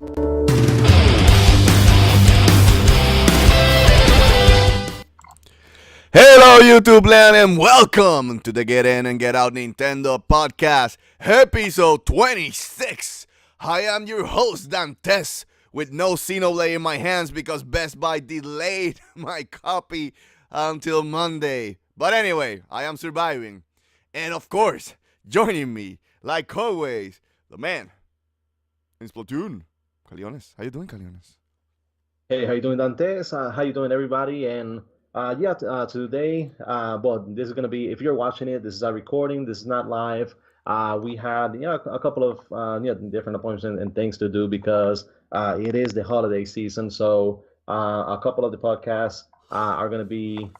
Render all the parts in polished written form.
Hello, YouTube land, and welcome to the Get In and Get Out Nintendo podcast, episode 26. I am your host, Dantes, with no Xenoblade in my hands because Best Buy delayed my copy until Monday. But anyway, I am surviving. And of course, joining me, like always, the man in Splatoon, Caleones. How you doing, Caleones? Hey, how you doing, Dantes? How you doing, everybody? And today, well, this is gonna be, if you're watching it, this is a recording. This is not live. We had a couple of different appointments and things to do because it is the holiday season. So a couple of the podcasts are gonna be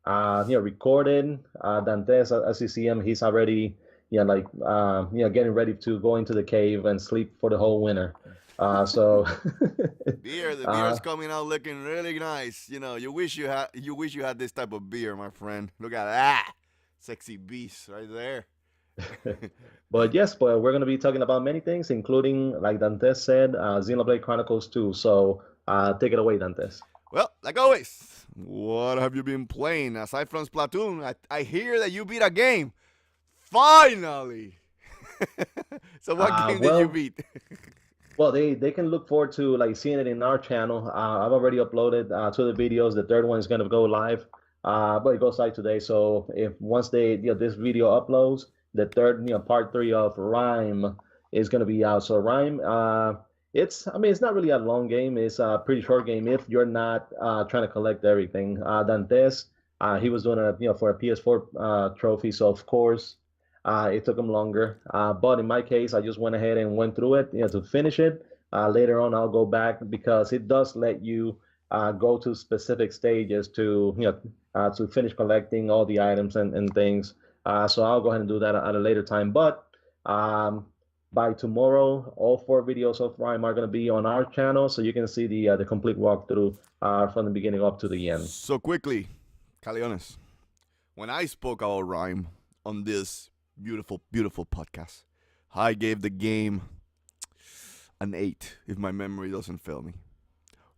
recorded. Dantes, as you see him, he's already getting ready to go into the cave and sleep for the whole winter. So The beer is coming out looking really nice. You know, you wish you had this type of beer, my friend. Look at that, sexy beast right there. but we're going to be talking about many things, including, like Dantes said, Xenoblade Chronicles 2. So take it away, Dantes. Well, like always, what have you been playing aside from Splatoon? I hear that you beat a game. Finally. So what game did you beat? Well, they can look forward to like seeing it in our channel. I've already uploaded two of the videos. The third one is going to go live, but it goes live today. So if once this video uploads, the third part three of Rhyme is going to be out. So Rhyme, it's not really a long game. It's a pretty short game if you're not trying to collect everything. Dantes, he was doing it for a PS4 trophy, so of course. It took them longer, but in my case, I just went ahead and went through it, to finish it. Later on, I'll go back because it does let you go to specific stages to finish collecting all the items and things. So I'll go ahead and do that at a later time. But by tomorrow, all four videos of Rhyme are going to be on our channel, so you can see the complete walkthrough from the beginning up to the end. So quickly, Caleones, when I spoke about Rhyme on this beautiful podcast, I gave the game an 8 if my memory doesn't fail me.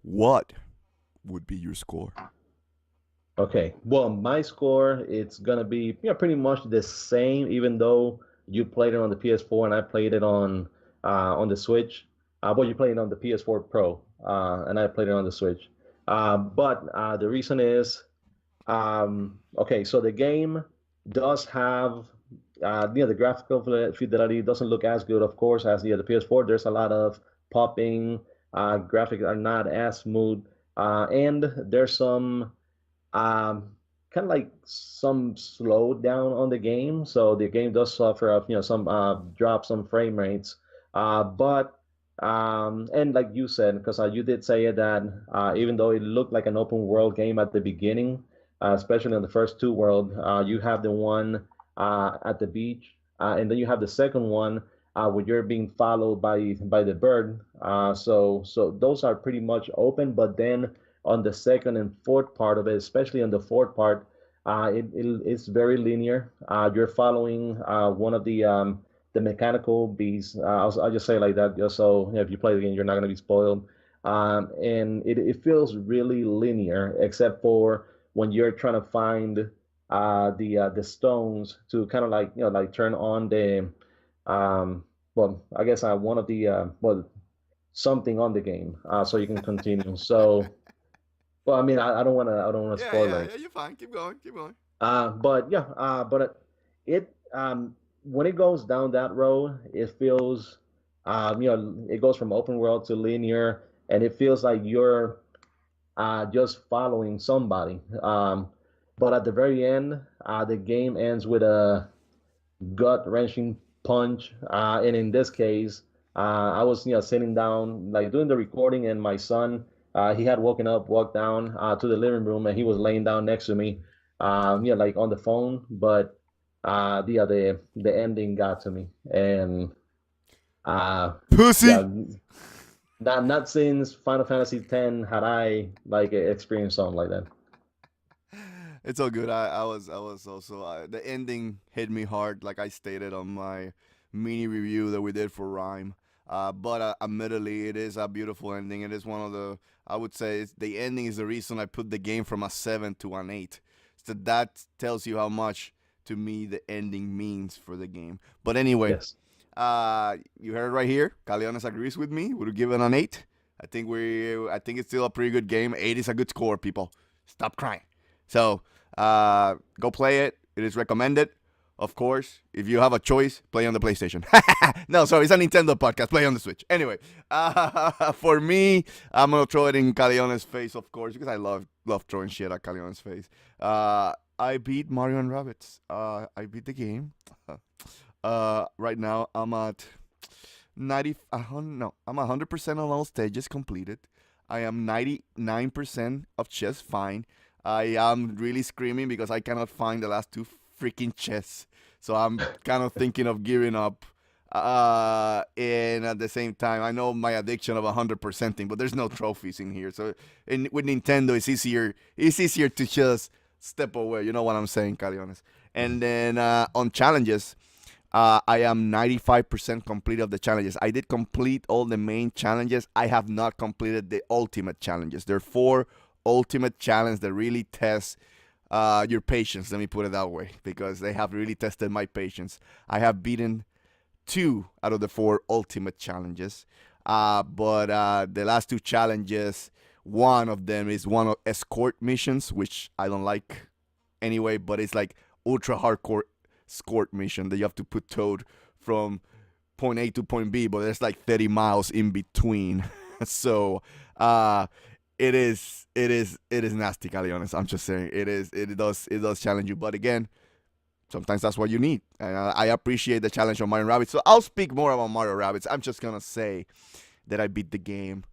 What would be your score? Okay, well, my score, it's gonna be pretty much the same, even though you played it on the PS4 and I played it on the Switch. But you played it on the PS4 Pro, and I played it on the Switch. But the reason is, okay, so the game does have the graphical fidelity doesn't look as good, of course, as the PS4. There's a lot of popping. Graphics are not as smooth, and there's some kind of like some slowdown on the game. So the game does suffer of some drops on frame rates. But and like you said, because you did say it that even though it looked like an open world game at the beginning, especially in the first two world, you have the one at the beach, and then you have the second one where you're being followed by the bird. So those are pretty much open, but then on the second and fourth part of it, especially on the fourth part, it's very linear. You're following one of the mechanical beasts. I'll just say it like that, just so if you play the game, you're not going to be spoiled. And it feels really linear, except for when you're trying to find the stones to kind of like turn on the I guess one of the something on the game so you can continue. So well, I mean, I don't want to spoil it. Yeah, you're fine. Keep going. But it when it goes down that road, it feels it goes from open world to linear, and it feels like you're just following somebody. But at the very end, the game ends with a gut-wrenching punch. And in this case, I was sitting down like doing the recording, and my son he had woken up, walked down to the living room, and he was laying down next to me, like on the phone. But the ending got to me, and Pussy. yeah, not since Final Fantasy X had I like experienced something like that. It's all good. I was also the ending hit me hard, like I stated on my mini review that we did for Rhyme. But admittedly, it is a beautiful ending. It is one of the, I would say, the ending is the reason I put the game from a 7 to an 8. So that tells you how much, to me, the ending means for the game. But anyway, Yes. you heard it right here. Caleones agrees with me. We'll give it an 8. I think it's still a pretty good game. 8 is a good score, people. Stop crying. So, go play it. It is recommended. Of course, if you have a choice, play on the PlayStation. No, sorry, it's a Nintendo podcast. Play on the Switch. Anyway, for me, I'm gonna throw it in Caleone's face, of course, because I love throwing shit at Caleone's face. I beat Mario and Rabbids. I beat the game. Right now, I'm at 100% on all stages completed. I am 99% of chess fine. I am really screaming because I cannot find the last two freaking chests. So I'm kind of thinking of giving up. And at the same time, I know my addiction of 100%ing, but there's no trophies in here. So with Nintendo, it's easier. It's easier to just step away. You know what I'm saying, Caleones? And then on challenges, I am 95% complete of the challenges. I did complete all the main challenges. I have not completed the ultimate challenges. There are 4 ultimate challenges that really test your patience. Let me put it that way, because they have really tested my patience. I have beaten 2 out of the 4 ultimate challenges. But the last 2 challenges, one of them is one of escort missions, which I don't like anyway, but it's like ultra hardcore escort mission that you have to put Toad from point A to point B, but there's like 30 miles in between. So it is nasty, Caleones. I'm just saying it does challenge you, but again, sometimes that's what you need. And I appreciate the challenge of Mario and Rabbids. So I'll speak more about Mario and Rabbids. I'm just gonna say that I beat the game,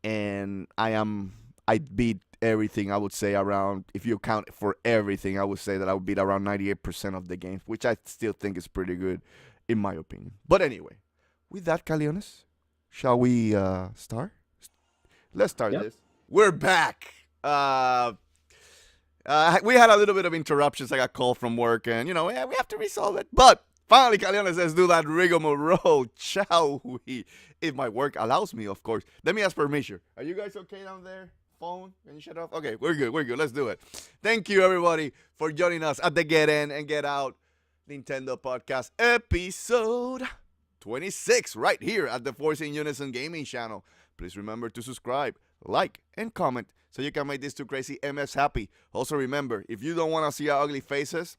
and I beat everything. I would say around, if you count for everything, I would say that I would beat around 98% of the game, which I still think is pretty good, in my opinion. But anyway, with that, Caleones, shall we start? Let's start this. We're back. We had a little bit of interruptions. I got called from work, and we have to resolve it. But finally, Caleones says, do that rigmarole, shall we? If my work allows me, of course. Let me ask permission. Are you guys okay down there? Phone? Can you shut off? Okay, we're good. Let's do it. Thank you, everybody, for joining us at the Get In and Get Out Nintendo Podcast episode 26, right here at the Force In Unison gaming channel. Please remember to subscribe, like, and comment so you can make these 2 crazy MFs happy. Also remember, if you don't want to see our ugly faces,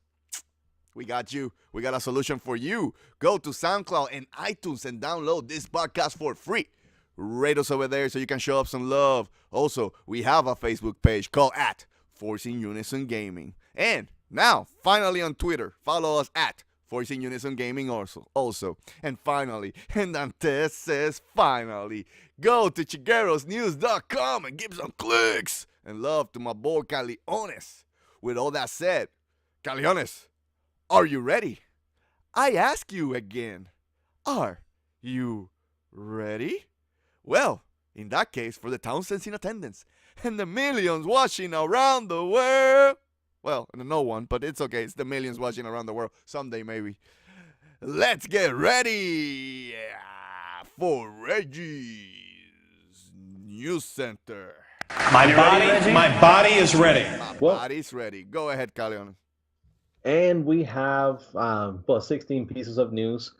we got you. We got a solution for you. Go to SoundCloud and iTunes and download this podcast for free. Rate us over there so you can show up some love. Also, we have a Facebook page called at Force In Unison Gaming. And now, finally on Twitter, follow us at Force In Unison Gaming also. And finally, and Dantes says finally, go to chiguerosnews.com and give some clicks. And love to my boy Caleones. With all that said, Caleones, are you ready? I ask you again, are you ready? Well, in that case, for the thousands in attendance and the millions watching around the world. Well, no one, but it's okay. It's the millions watching around the world. Someday, maybe. Let's get ready for Reggie's News Center. My body is ready. My body's ready. Go ahead, Caleones. And we have 16 pieces of news.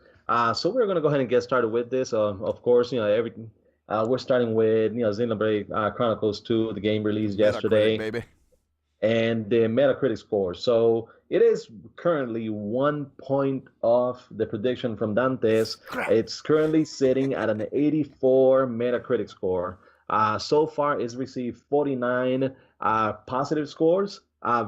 So we're going to go ahead and get started with this. Of course, everything. We're starting with Xenoblade Chronicles 2, the game released yesterday, baby. And the Metacritic score. So it is currently 1 point off the prediction from Dantes. It's currently sitting at an 84 Metacritic score. So far, it's received 49 positive scores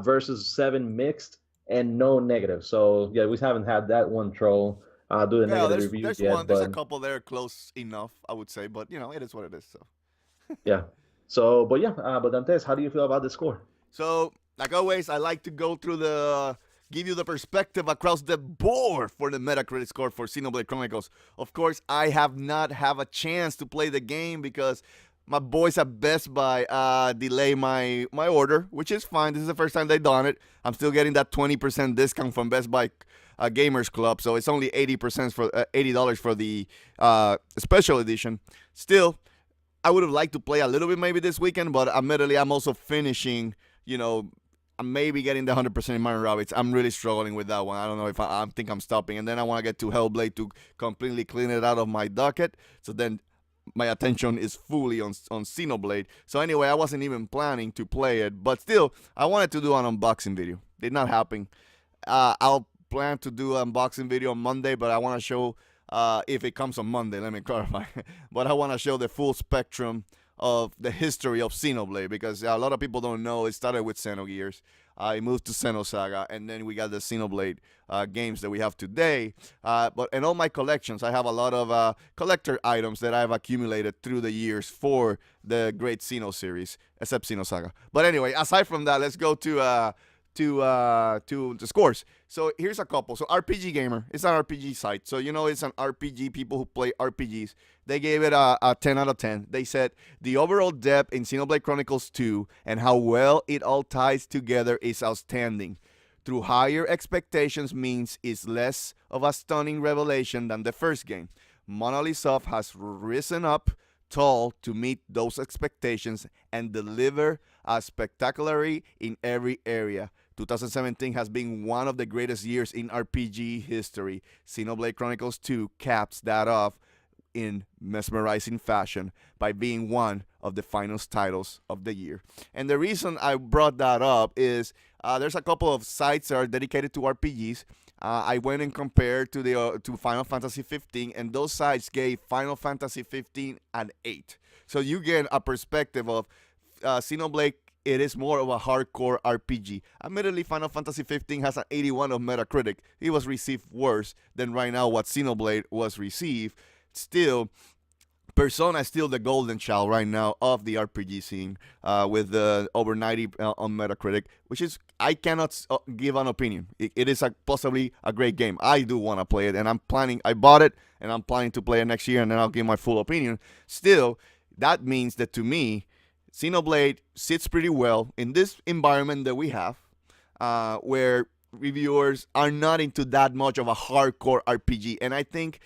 versus 7 mixed and no negative. So yeah, we haven't had that one troll. Do the negative reviews yet. There's a couple there close enough, I would say, but it is what it is. So yeah. So, but Dantes, how do you feel about the score? So, like always, I like to go through give you the perspective across the board for the Metacritic score for Xenoblade Chronicles. Of course, I have not have a chance to play the game because my boys at Best Buy delay my order, which is fine. This is the first time they've done it. I'm still getting that 20% discount from Best Buy Gamers Club, so it's only $80 for $80 for the special edition. Still, I would have liked to play a little bit maybe this weekend, but admittedly, I'm also finishing, I'm maybe getting the 100% in Mario and Rabbids. I'm really struggling with that one. I don't know if I think I'm stopping. And then I want to get to Hellblade to completely clean it out of my docket. So then my attention is fully on Xenoblade. So anyway, I wasn't even planning to play it. But still, I wanted to do an unboxing video. Did not happen. I'll plan to do an unboxing video on Monday, but I want to show, if it comes on Monday, let me clarify. But I want to show the full spectrum of the history of Xenoblade, because a lot of people don't know it started with Xenogears. It moved to Xenosaga, and then we got the Xenoblade games that we have today. But in all my collections, I have a lot of collector items that I've accumulated through the years for the great Xeno series, except Xenosaga. But anyway, aside from that, let's go to the scores. So here's a couple. So RPG Gamer, it's an RPG site. So it's an RPG, people who play RPGs. They gave it a 10 out of 10. They said the overall depth in Xenoblade Chronicles 2 and how well it all ties together is outstanding. Through higher expectations means it's less of a stunning revelation than the first game. Monolith Soft has risen up tall to meet those expectations and deliver spectacularly in every area. 2017 has been one of the greatest years in RPG history. Xenoblade Chronicles 2 caps that off in mesmerizing fashion by being one of the finest titles of the year. And the reason I brought that up is there's a couple of sites that are dedicated to RPGs. I went and compared to Final Fantasy 15, and those sites gave Final Fantasy 15 an 8. So you get a perspective of Xenoblade. It is more of a hardcore RPG. Admittedly, Final Fantasy 15 has an 81 of Metacritic. It was received worse than right now what Xenoblade was received. Still, Persona is still the golden child right now of the RPG scene, with over 90 on Metacritic, which is, I cannot give an opinion. It is possibly a great game. I do want to play it, and I bought it, and I'm planning to play it next year, and then I'll give my full opinion. Still, that means that to me, Xenoblade sits pretty well in this environment that we have, where reviewers are not into that much of a hardcore RPG. And I think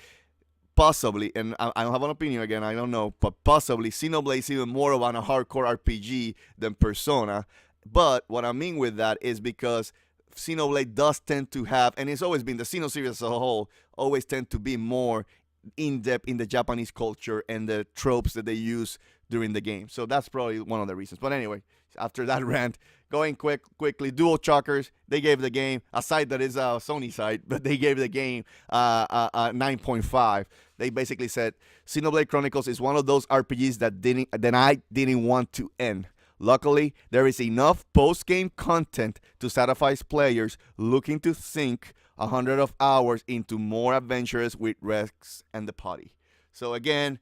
possibly, and I don't have an opinion again, I don't know, but possibly Xenoblade is even more of a hardcore RPG than Persona. But what I mean with that is because Xenoblade does tend to have, and it's always been, the Xeno series as a whole, always tend to be more in-depth in the Japanese culture and the tropes that they use during the game. So that's probably one of the reasons. But anyway, after that rant, going quickly, Dual Shockers, they gave the game, a site that is a Sony site, but they gave the game a 9.5. They basically said, Xenoblade Chronicles is one of those RPGs that I didn't want to end. Luckily, there is enough post-game content to satisfy players looking to sink 100 of hours into more adventures with Rex and the party. So again,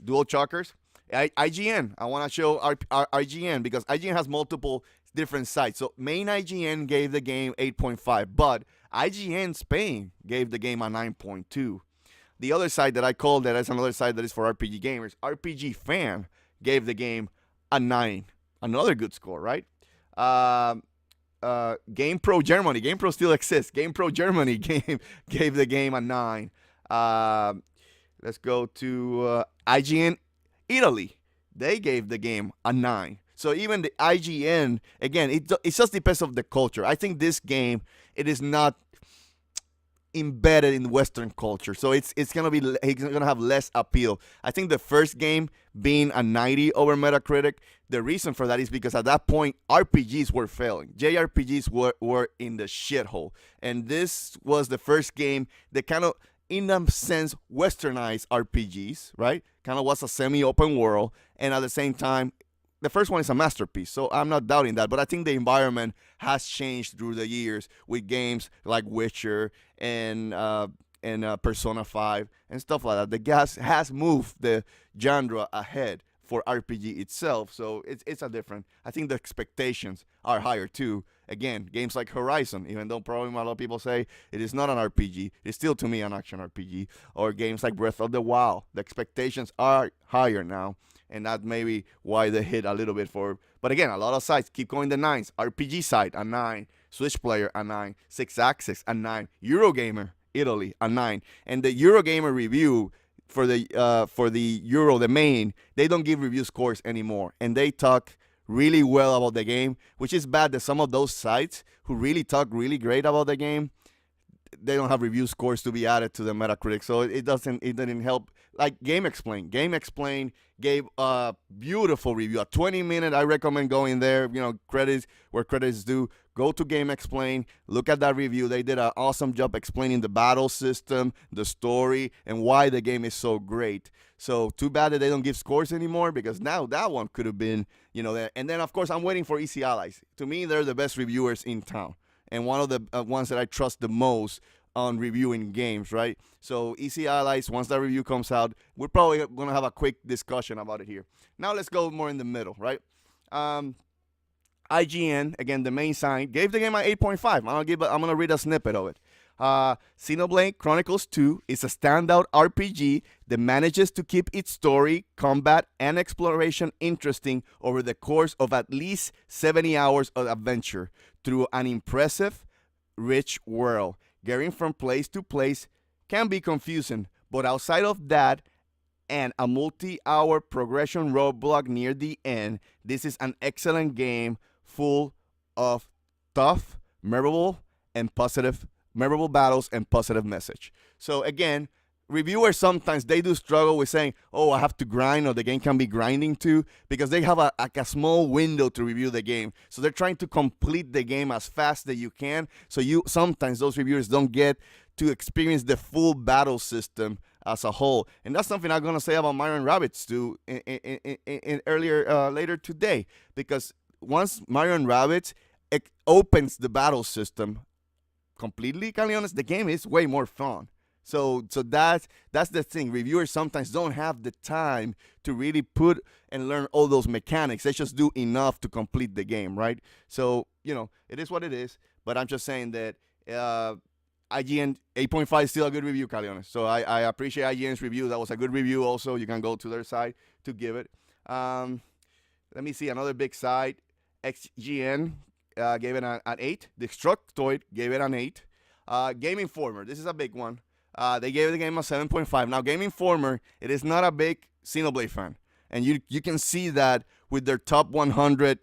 Dual Shockers. IGN, I want to show IGN, because IGN has multiple different sites. So main IGN gave the game 8.5, but IGN Spain gave the game a 9.2. The other site that I called, that is another site that is for RPG gamers, RPG Fan, gave the game a 9. Another good score, right? GamePro Germany. GamePro still exists. GamePro Germany gave the game a 9. Let's go to IGN Italy. They gave the game a 9. So even the IGN, again, it just depends on the culture. I think this game, it is not embedded in Western culture, so it's gonna have less appeal. I think the first game being a 90 over Metacritic, the reason for that is because at that point RPGs were failing. JRPGs were in the shithole, and this was the first game that kind of, in a sense, westernized RPGs, right? Kind of was a semi-open world, and at the same time, the first one is a masterpiece, so I'm not doubting that. But I think the environment has changed through the years with games like Witcher and Persona 5 and stuff like that. The gas has moved the genre ahead for RPG itself, so it's a different. I think the expectations are higher too. Again, games like Horizon, even though probably a lot of people say it is not an RPG, it's still to me an action RPG. Or games like Breath of the Wild, the expectations are higher now, and that may be why they hit a little bit for. But again, a lot of sites keep going the 9s. RPG site a 9, Switch Player a 9, 6-Axis a 9, Eurogamer Italy a 9, and the Eurogamer review for the Euro, the main, they don't give review scores anymore, and they talk really well about the game, which is bad that some of those sites who really talk really great about the game, they don't have review scores to be added to the Metacritic, so it didn't help. Like Game Explain gave a beautiful review, a 20-minute. I recommend going there. Credits where credits due. Go to Game Explain, look at that review. They did an awesome job explaining the battle system, the story, and why the game is so great. So too bad that they don't give scores anymore, because now that one could have been, there. And then of course I'm waiting for Easy Allies. To me, they're the best reviewers in town, and one of the ones that I trust the most on reviewing games, right? So Easy Allies, once that review comes out, we're probably going to have a quick discussion about it here. Now let's go more in the middle, right? IGN, again, the main site, gave the game an 8.5. I'm going to read a snippet of it. Xenoblade Chronicles 2 is a standout RPG that manages to keep its story, combat, and exploration interesting over the course of at least 70 hours of adventure through an impressive, rich world. Getting from place to place can be confusing, but outside of that and a multi-hour progression roadblock near the end, this is an excellent game full of tough, memorable battles and positive message. So again, reviewers sometimes they do struggle with saying, oh, I have to grind, or the game can be grinding too, because they have a small window to review the game. So they're trying to complete the game as fast as you can. So sometimes those reviewers don't get to experience the full battle system as a whole. And that's something I'm going to say about Mario and Rabbids too later today, because once Mario and Rabbids opens the battle system completely, Caleones, the game is way more fun. So that's the thing. Reviewers sometimes don't have the time to really put and learn all those mechanics. They just do enough to complete the game, right? So, it is what it is. But I'm just saying that IGN 8.5 is still a good review, Caleones. So I appreciate IGN's review. That was a good review also. You can go to their site to give it. Let me see another big site. XGN gave it an 8. Destructoid gave it an 8. Game Informer, this is a big one. They gave the game a 7.5. Now, Game Informer, it is not a big Xenoblade fan. And you can see that with their top 100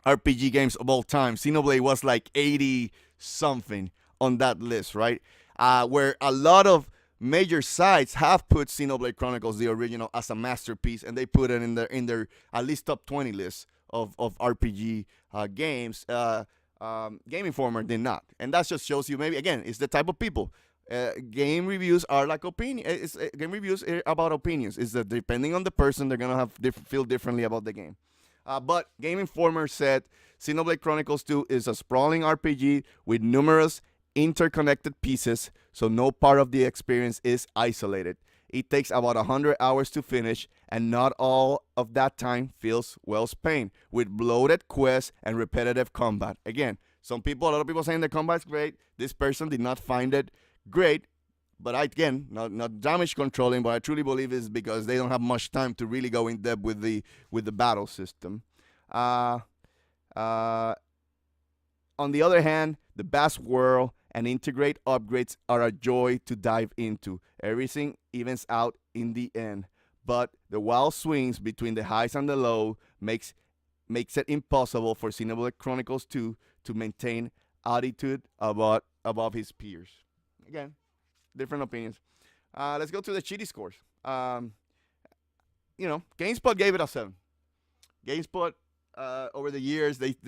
RPG games of all time. Xenoblade was like 80-something on that list, right? Where a lot of major sites have put Xenoblade Chronicles, the original, as a masterpiece. And they put it in their at least top 20 list of RPG games. Game Informer did not. And that just shows you, maybe, again, it's the type of people. Game reviews are like opinion. Game reviews are about opinions. Is that depending on the person, they're gonna feel differently about the game. But Game Informer said Xenoblade Chronicles 2 is a sprawling RPG with numerous interconnected pieces, so no part of the experience is isolated. It takes about 100 hours to finish, and not all of that time feels well spent, with bloated quests and repetitive combat. Again, a lot of people saying the combat's great. This person did not find it great, but not damage controlling, but I truly believe it's because they don't have much time to really go in depth with the battle system. On the other hand, the vast world and integrate upgrades are a joy to dive into. Everything evens out in the end, but the wild swings between the highs and the lows makes it impossible for Xenoblade Chronicles 2 to maintain attitude above his peers. Again, different opinions. Let's go to the cheaty scores. GameSpot gave it a 7. GameSpot, over the years, they've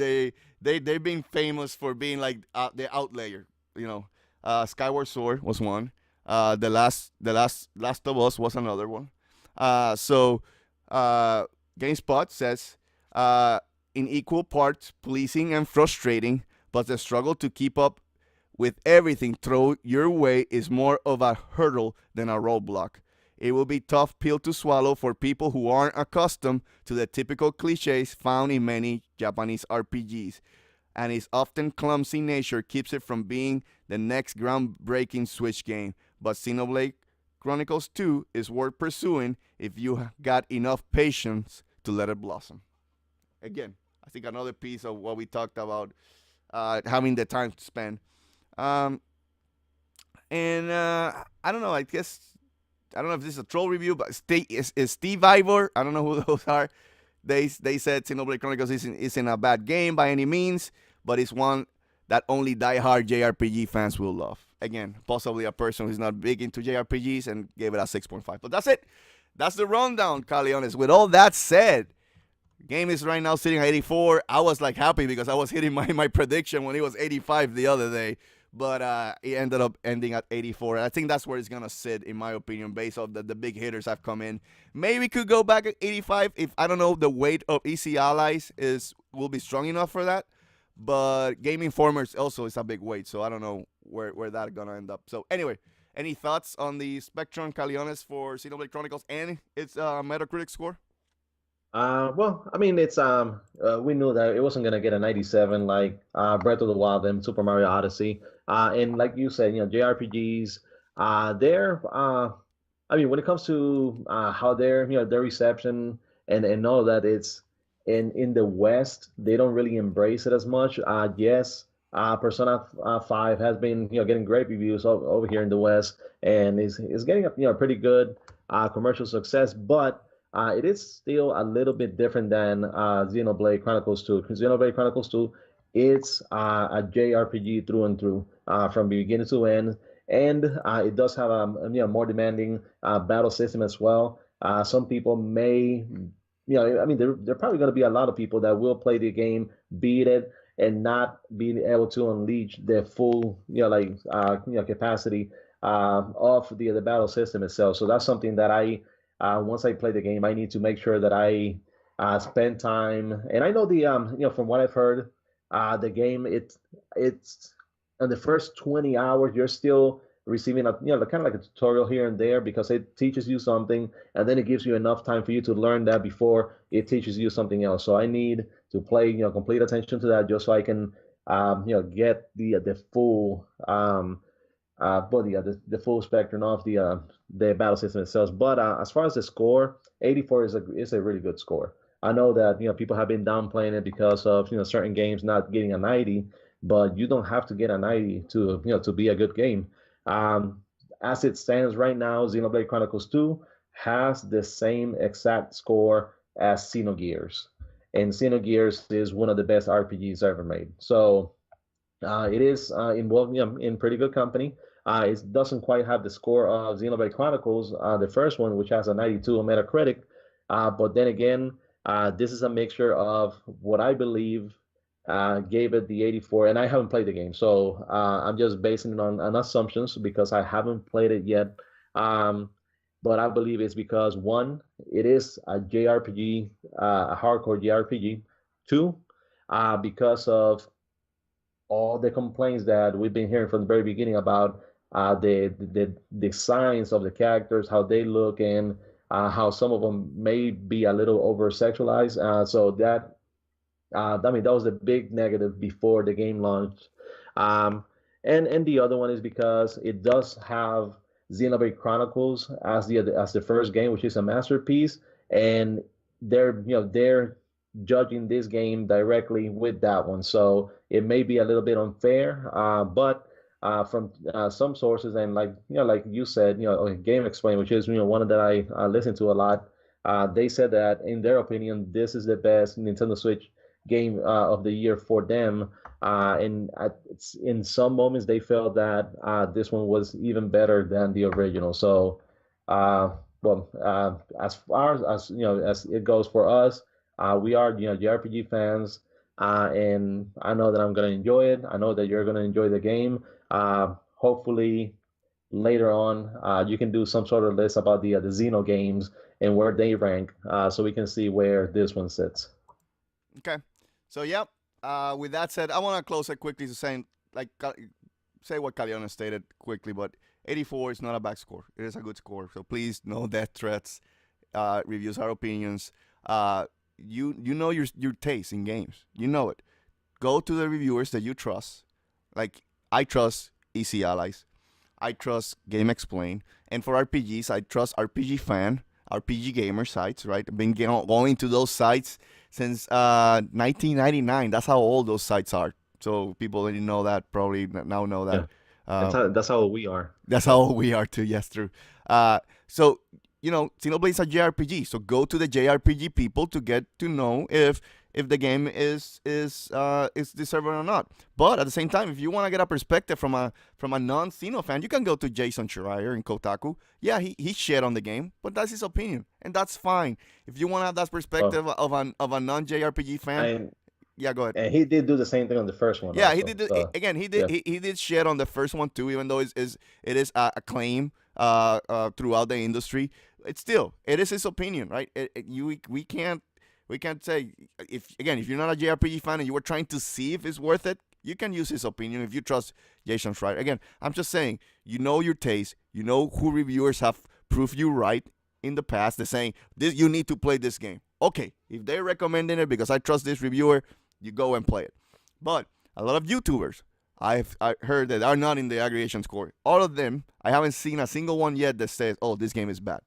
been famous for being like the outlier. Skyward Sword was one. The Last of Us was another one. So GameSpot says, in equal parts pleasing and frustrating, but the struggle to keep up with everything thrown your way is more of a hurdle than a roadblock. It will be tough pill to swallow for people who aren't accustomed to the typical cliches found in many Japanese RPGs, and its often clumsy nature keeps it from being the next groundbreaking Switch game. But Xenoblade Chronicles 2 is worth pursuing if you got enough patience to let it blossom. Again, I think another piece of what we talked about having the time to spend. Um, and I don't know. I guess I don't know if this is a troll review, but is Steve Ivor. I don't know who those are. They said Xenoblade Chronicles isn't a bad game by any means, but it's one that only diehard JRPG fans will love. Again, possibly a person who's not big into JRPGs and gave it a 6.5. But that's it. That's the rundown, Caleones. With all that said, game is right now sitting at 84. I was like happy because I was hitting my prediction when it was 85 the other day. But it ended up ending at 84. And I think that's where it's going to sit, in my opinion, based off the big hitters have come in. Maybe could go back at 85 if, I don't know, the weight of EC Allies will be strong enough for that. But Game Informers also is a big weight, so I don't know where that's going to end up. So anyway, any thoughts on the Spectrum Caleones for Xenoblade Chronicles and its Metacritic score? Well, I mean, it's we knew that it wasn't gonna get a 97 like Breath of the Wild and Super Mario Odyssey. And like you said, JRPGs, they're I mean, when it comes to how their reception and all that, it's in the West, they don't really embrace it as much. Yes, Persona 5 has been getting great reviews over here in the West, and is getting a pretty good commercial success, but it is still a little bit different than Xenoblade Chronicles 2. Because Xenoblade Chronicles 2, it's a JRPG through and through, from beginning to end, and it does have a more demanding battle system as well. Some people may, I mean, there are probably going to be a lot of people that will play the game, beat it, and not being able to unleash the full, capacity of the battle system itself. So that's something that once I play the game, I need to make sure that I spend time. And I know from what I've heard, the game it's in the first 20 hours you're still receiving a kind of like a tutorial here and there because it teaches you something, and then it gives you enough time for you to learn that before it teaches you something else. So I need to play complete attention to that just so I can get the full the full spectrum of the battle system itself. But as far as the score, 84 is a really good score. I know that people have been downplaying it because of certain games not getting a 90, but you don't have to get a 90 to be a good game. As it stands right now, Xenoblade Chronicles 2 has the same exact score as Xenogears, and Xenogears is one of the best RPGs ever made. So it is in pretty good company. It doesn't quite have the score of Xenoblade Chronicles, the first one, which has a 92 on Metacritic. But then again, this is a mixture of what I believe gave it the 84, and I haven't played the game, so I'm just basing it on assumptions because I haven't played it yet. But I believe it's because, one, it is a JRPG, a hardcore JRPG. Two, because of all the complaints that we've been hearing from the very beginning about the designs of the characters, how they look, and how some of them may be a little over sexualized. So that that was a big negative before the game launched. And the other one is because it does have Xenoblade Chronicles as the first game, which is a masterpiece, and they're judging this game directly with that one. So it may be a little bit unfair, but from some sources, and like you said, Game Explain, which is one that I listen to a lot, they said that in their opinion, this is the best Nintendo Switch game of the year for them. And in some moments, they felt that this one was even better than the original. So, as far as as it goes for us, we are JRPG fans, and I know that I'm gonna enjoy it. I know that you're gonna enjoy the game. Hopefully, later on, you can do some sort of list about the Xeno games and where they rank, so we can see where this one sits. Okay, so yeah. With that said, I want to close it quickly to say what Caleones stated quickly, but 84 is not a bad score. It is a good score. So please, no death threats. Reviews our opinions. You know your taste in games. You know it. Go to the reviewers that you trust. Like, I trust EC Allies. I trust Game Explain. And for RPGs, I trust RPG Fan, RPG Gamer sites, right? I've been going to those sites since 1999. That's how old those sites are. So people that didn't know that probably now know Yeah. that. Uh, That's how we are. that's how we are too. Yes, true. So Xenoblade is a JRPG. So go to the JRPG people to get to know if the game is deserving or not. But at the same time, if you want to get a perspective from a non-Xeno fan, you can go to Jason Schreier in Kotaku. Yeah, he shit on the game, but that's his opinion, and that's fine. If you want to have that perspective of a non-JRPG fan, And yeah, go ahead. and he did do the same thing on the first one. Yeah, also. he did. So, Again, he yeah. did. He did shit on the first one too, even though it is a claim throughout the industry. It is his opinion, right? We can't say if you're not a JRPG fan and you were trying to see if it's worth it, you can use his opinion if you trust Jason Schreier. Again, I'm just saying, your taste, who reviewers have proved you right in the past. They're saying this, you need to play this game. Okay, if they're recommending it because I trust this reviewer, you go and play it. But a lot of YouTubers I heard that are not in the aggregation score. All of them, I haven't seen a single one yet that says, "Oh, this game is bad."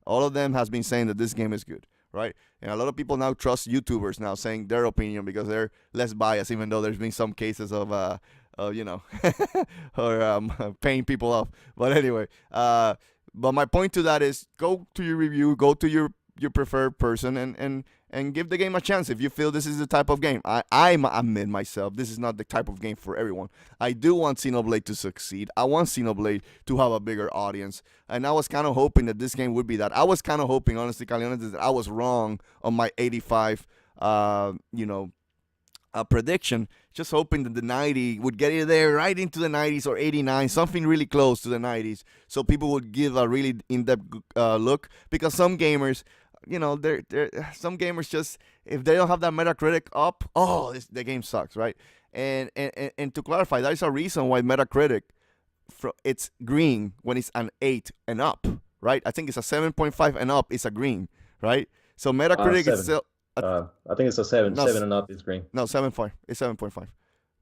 All of them has been saying that this game is good, right? And a lot of people now trust YouTubers now saying their opinion because they're less biased, even though there's been some cases of or paying people off. But anyway, but my point to that is go to your review, go to your preferred person and give the game a chance if you feel this is the type of game. I admit myself, this is not the type of game for everyone. I do want Xenoblade to succeed. I want Xenoblade to have a bigger audience. And I was kind of hoping that this game would be that. I was kind of hoping, honestly, Caleones, that I was wrong on my 85, prediction. Just hoping that the 90 would get it there right into the 90s or 89, something really close to the 90s, so people would give a really in-depth look. Because some gamers, some gamers just, if they don't have that Metacritic up, the game sucks, right? And to clarify, that is a reason why Metacritic, it's green when it's an 8 and up, right? I think it's a 7.5 and up is a green, right? So Metacritic is still. I think it's a 7. No, 7 and up is green. No, 7.5. It's 7.5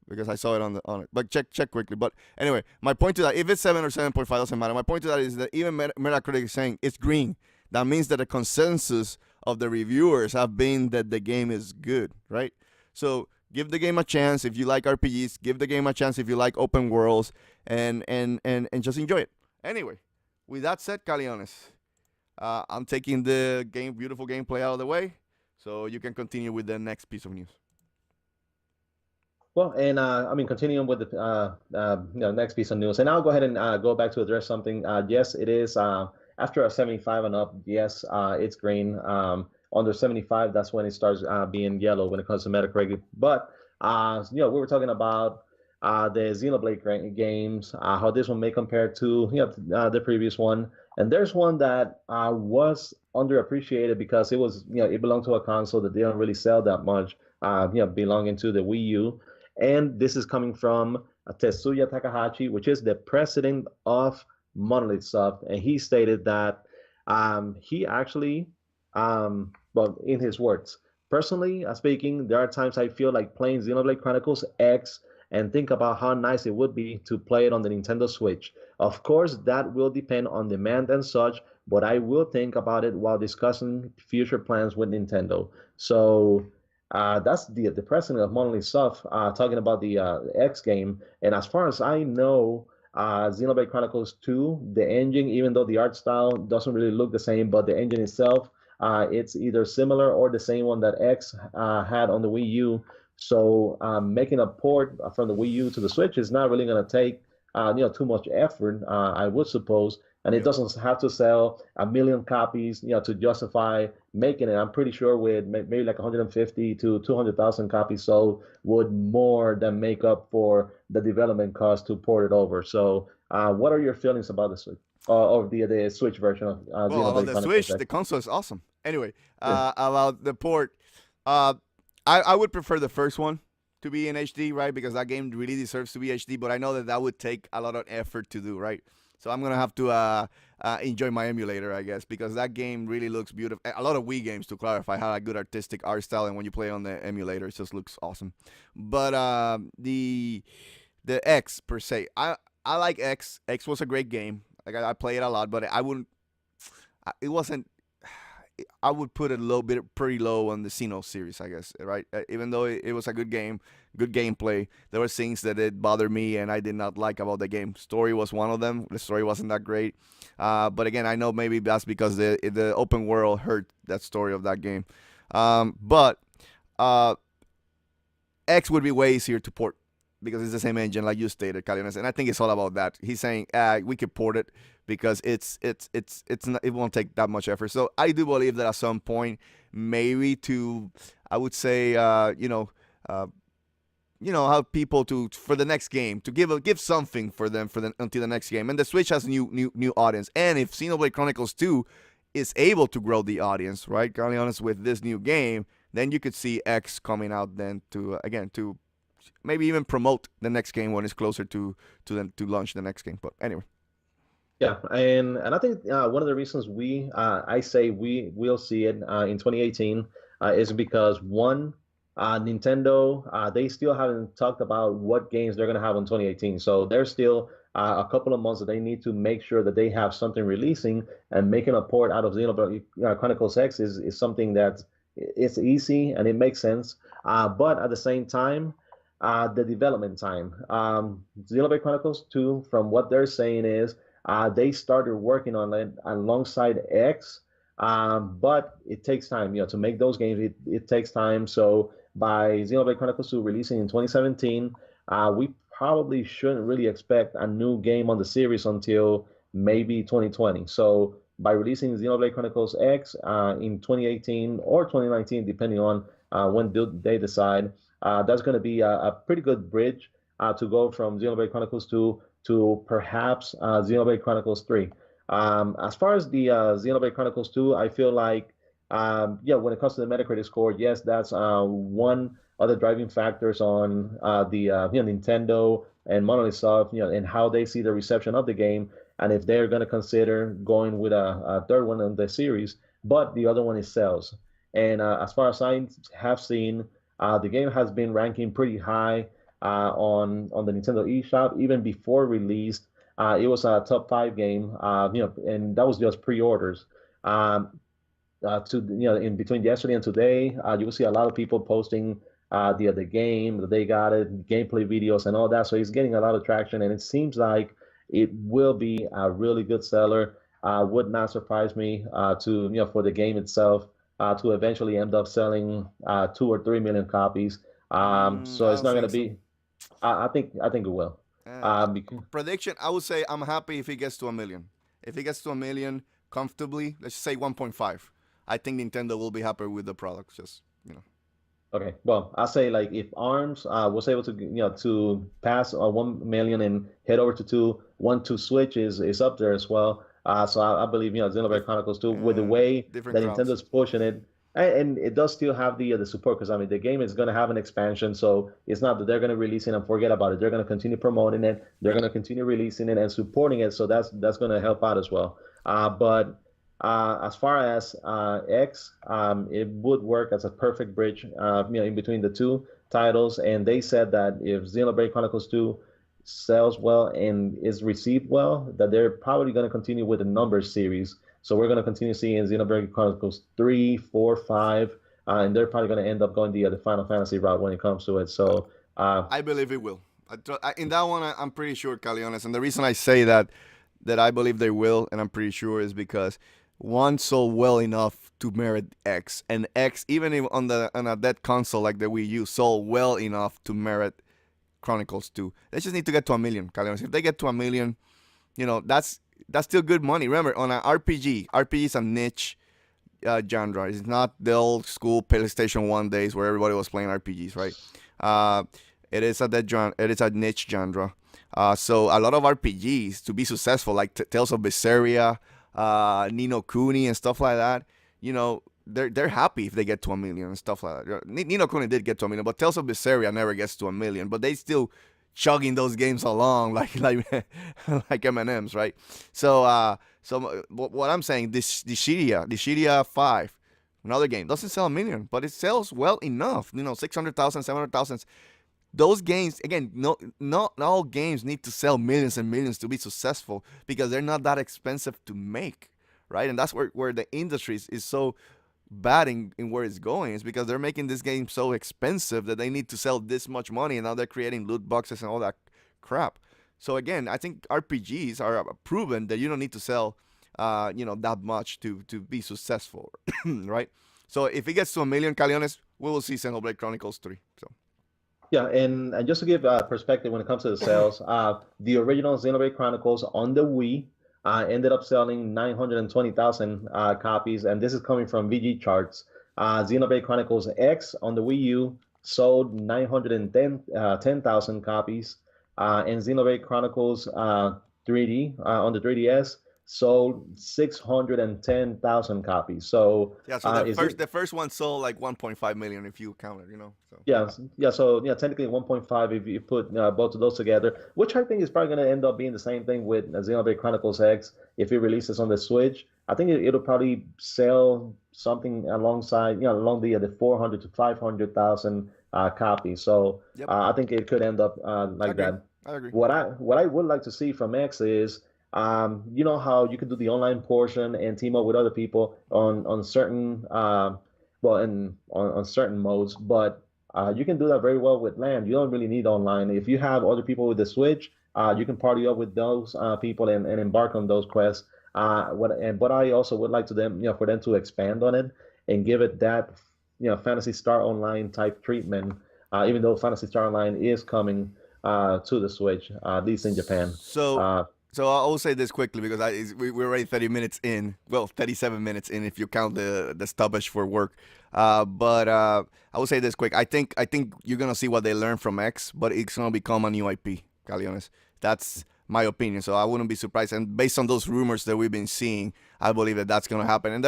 because I saw it on it. But check quickly. But anyway, my point to that, if it's 7 or 7.5, doesn't matter. My point to that is that even Metacritic is saying it's green. That means that the consensus of the reviewers have been that the game is good, right? So give the game a chance if you like RPGs. Give the game a chance if you like open worlds, and just enjoy it. Anyway, with that said, Caleones, I'm taking the beautiful gameplay out of the way, so you can continue with the next piece of news. Well, and continuing with the next piece of news, and I'll go ahead and go back to address something. Yes, it is after a 75 and up. Yes, it's green. Under 75, that's when it starts being yellow when it comes to Metacritic. But we were talking about the Xenoblade games, how this one may compare to the previous one, and there's one that was underappreciated because it was it belonged to a console that didn't really sell that much, belonging to the Wii U. And this is coming from Tetsuya Takahashi, which is the president of Monolith Soft, and he stated that he actually, in his words, personally speaking, there are times I feel like playing Xenoblade Chronicles X and think about how nice it would be to play it on the Nintendo Switch. Of course, that will depend on demand and such, but I will think about it while discussing future plans with Nintendo. So that's the president of Monolith Soft talking about the X game. And as far as I know, Xenoblade Chronicles 2, the engine, even though the art style doesn't really look the same, but the engine itself, it's either similar or the same one that X had on the Wii U. So making a port from the Wii U to the Switch is not really going to take too much effort, I would suppose. And it doesn't have to sell 1 million copies, to justify making it. I'm pretty sure with maybe like 150 to 200,000 copies sold would more than make up for the development cost to port it over. So, what are your feelings about the Switch or the Switch version of Xenoblade? The Switch, the console is awesome. Anyway, about the port, I would prefer the first one to be in HD, right? Because that game really deserves to be HD. But I know that would take a lot of effort to do, right? So I'm going to have to enjoy my emulator, I guess, because that game really looks beautiful. A lot of Wii games, to clarify, have a good artistic art style, and when you play on the emulator, it just looks awesome. But the X, per se, I like X. X was a great game. Like I play it a lot, but I wouldn't. It wasn't. I would put it pretty low on the Xeno series, I guess, right? Even though it was a good game, good gameplay, there were things that it bothered me and I did not like about the game. Story was one of them. The story wasn't that great, but again, I know maybe that's because the open world hurt that story of that game. But X would be way easier to port because it's the same engine, like you stated, Caleones, and I think it's all about that. He's saying we could port it because it's not, it won't take that much effort. So I do believe that at some point, maybe I would say have people for the next game to give something for them until the next game. And the Switch has new audience, and if Xenoblade Chronicles 2 is able to grow the audience, right, Caleones, with this new game, then you could see X coming out then to maybe even promote the next game when it's closer to launch the next game. But anyway. Yeah, and I think one of the reasons I say we will see it in 2018 is because one, Nintendo, they still haven't talked about what games they're going to have in 2018. So there's still a couple of months that they need to make sure that they have something releasing, and making a port out of Xenoblade Chronicles X is something that it's easy and it makes sense. But at the same time, the development time. Xenoblade Chronicles 2, from what they're saying is they started working on it alongside X, but it takes time, to make those games. It takes time. So by Xenoblade Chronicles 2 releasing in 2017, we probably shouldn't really expect a new game on the series until maybe 2020. So by releasing Xenoblade Chronicles X in 2018 or 2019, depending on when they decide, that's going to be a pretty good bridge to go from Xenoblade Chronicles 2 to perhaps Xenoblade Chronicles 3. As far as the Xenoblade Chronicles 2, I feel like, when it comes to the Metacritic score, yes, that's one of the driving factors on the Nintendo and Monolith Soft, and how they see the reception of the game, and if they're going to consider going with a third one in the series. But the other one is sales. And as far as I have seen, the game has been ranking pretty high on the Nintendo eShop even before release. It was a top 5 game, and that was just pre-orders. In between yesterday and today, you will see a lot of people posting the game that they got it, gameplay videos, and all that. So it's getting a lot of traction, and it seems like it will be a really good seller. Would not surprise me for the game itself to eventually end up selling 2 or 3 million copies. So it's not going to be. I think it will. Prediction: I would say I'm happy if it gets to 1 million. If it gets to 1 million comfortably, let's say 1.5. I think Nintendo will be happy with the product. Okay, well, I say, like, if ARMS was able to pass 1 million and head over to 2, 1 Switch is up there as well. So I believe Xenoblade Chronicles 2, with the way that Nintendo's pushing it, and it does still have the support, because the game is going to have an expansion, so it's not that they're going to release it and forget about it. They're going to continue promoting it. They're going to continue releasing it and supporting it. So that's going to help out as well. But as far as X, it would work as a perfect bridge, in between the two titles. And they said that if Xenoblade Chronicles 2 sells well and is received well, that they're probably going to continue with the Numbers series. So we're going to continue seeing Xenoblade Chronicles 3, 4, 5, and they're probably going to end up going the Final Fantasy route when it comes to it. So I believe it will. In that one, I'm pretty sure, Caleones. And the reason I say that I believe they will, and I'm pretty sure, is because one sold well enough to merit X, and X, even if on a dead console like the Wii U, sold well enough to merit Chronicles 2. They just need to get to 1 million, Caleones. If they get to 1 million, that's still good money. Remember, on an RPG is a niche genre. It's not the old school PlayStation 1 days where everybody was playing RPGs, right? It is a niche genre. So a lot of RPGs, to be successful, like Tales of Berseria, Ni no Kuni and stuff like that, they're happy if they get to 1 million and stuff like that. Ni no Kuni did get to 1 million, but Tales of Berseria never gets to 1 million. But they still chugging those games along like M&Ms, right? So what I'm saying, the Shiria 5, another game, doesn't sell 1 million, but it sells well enough. 600,000, 700,000. Those games, again, not all games need to sell millions and millions to be successful, because they're not that expensive to make, right? And that's where the industry is so bad in where it's going. It's because they're making this game so expensive that they need to sell this much money, and now they're creating loot boxes and all that crap. So again, I think RPGs are proven that you don't need to sell, that much to be successful, right? So if it gets to 1 million Caleones, we will see Xenoblade Chronicles 3. So Yeah, and just to give perspective when it comes to the sales, the original Xenoblade Chronicles on the Wii ended up selling 920,000 copies, and this is coming from VG charts. Xenoblade Chronicles X on the Wii U sold 910,000 copies, and Xenoblade Chronicles 3D on the 3DS sold 610,000 copies. So yeah, so the first one sold like 1.5 million if you count it, So yeah. So technically 1.5 if you put both of those together, which I think is probably going to end up being the same thing with Xenoblade Chronicles X if it releases on the Switch. I think it'll probably sell something alongside, along the 400 to 500,000 copies. So yep. I think it could end up like that. I agree. What I would like to see from X is, you know how you can do the online portion and team up with other people on certain on certain modes, but you can do that very well with LAN. You don't really need online. If you have other people with the Switch, you can party up with those people and embark on those quests. But I also would like to them, for them to expand on it and give it that, Phantasy Star Online type treatment. Even though Phantasy Star Online is coming to the Switch, at least in Japan. So I'll say this quickly because we're already 30 minutes in. Well, 37 minutes in if you count the stoppage for work. But I will say this quick. I think you're gonna see what they learn from X, but it's gonna become a new IP, Caleones. That's my opinion. So I wouldn't be surprised. And based on those rumors that we've been seeing, I believe that that's gonna happen. And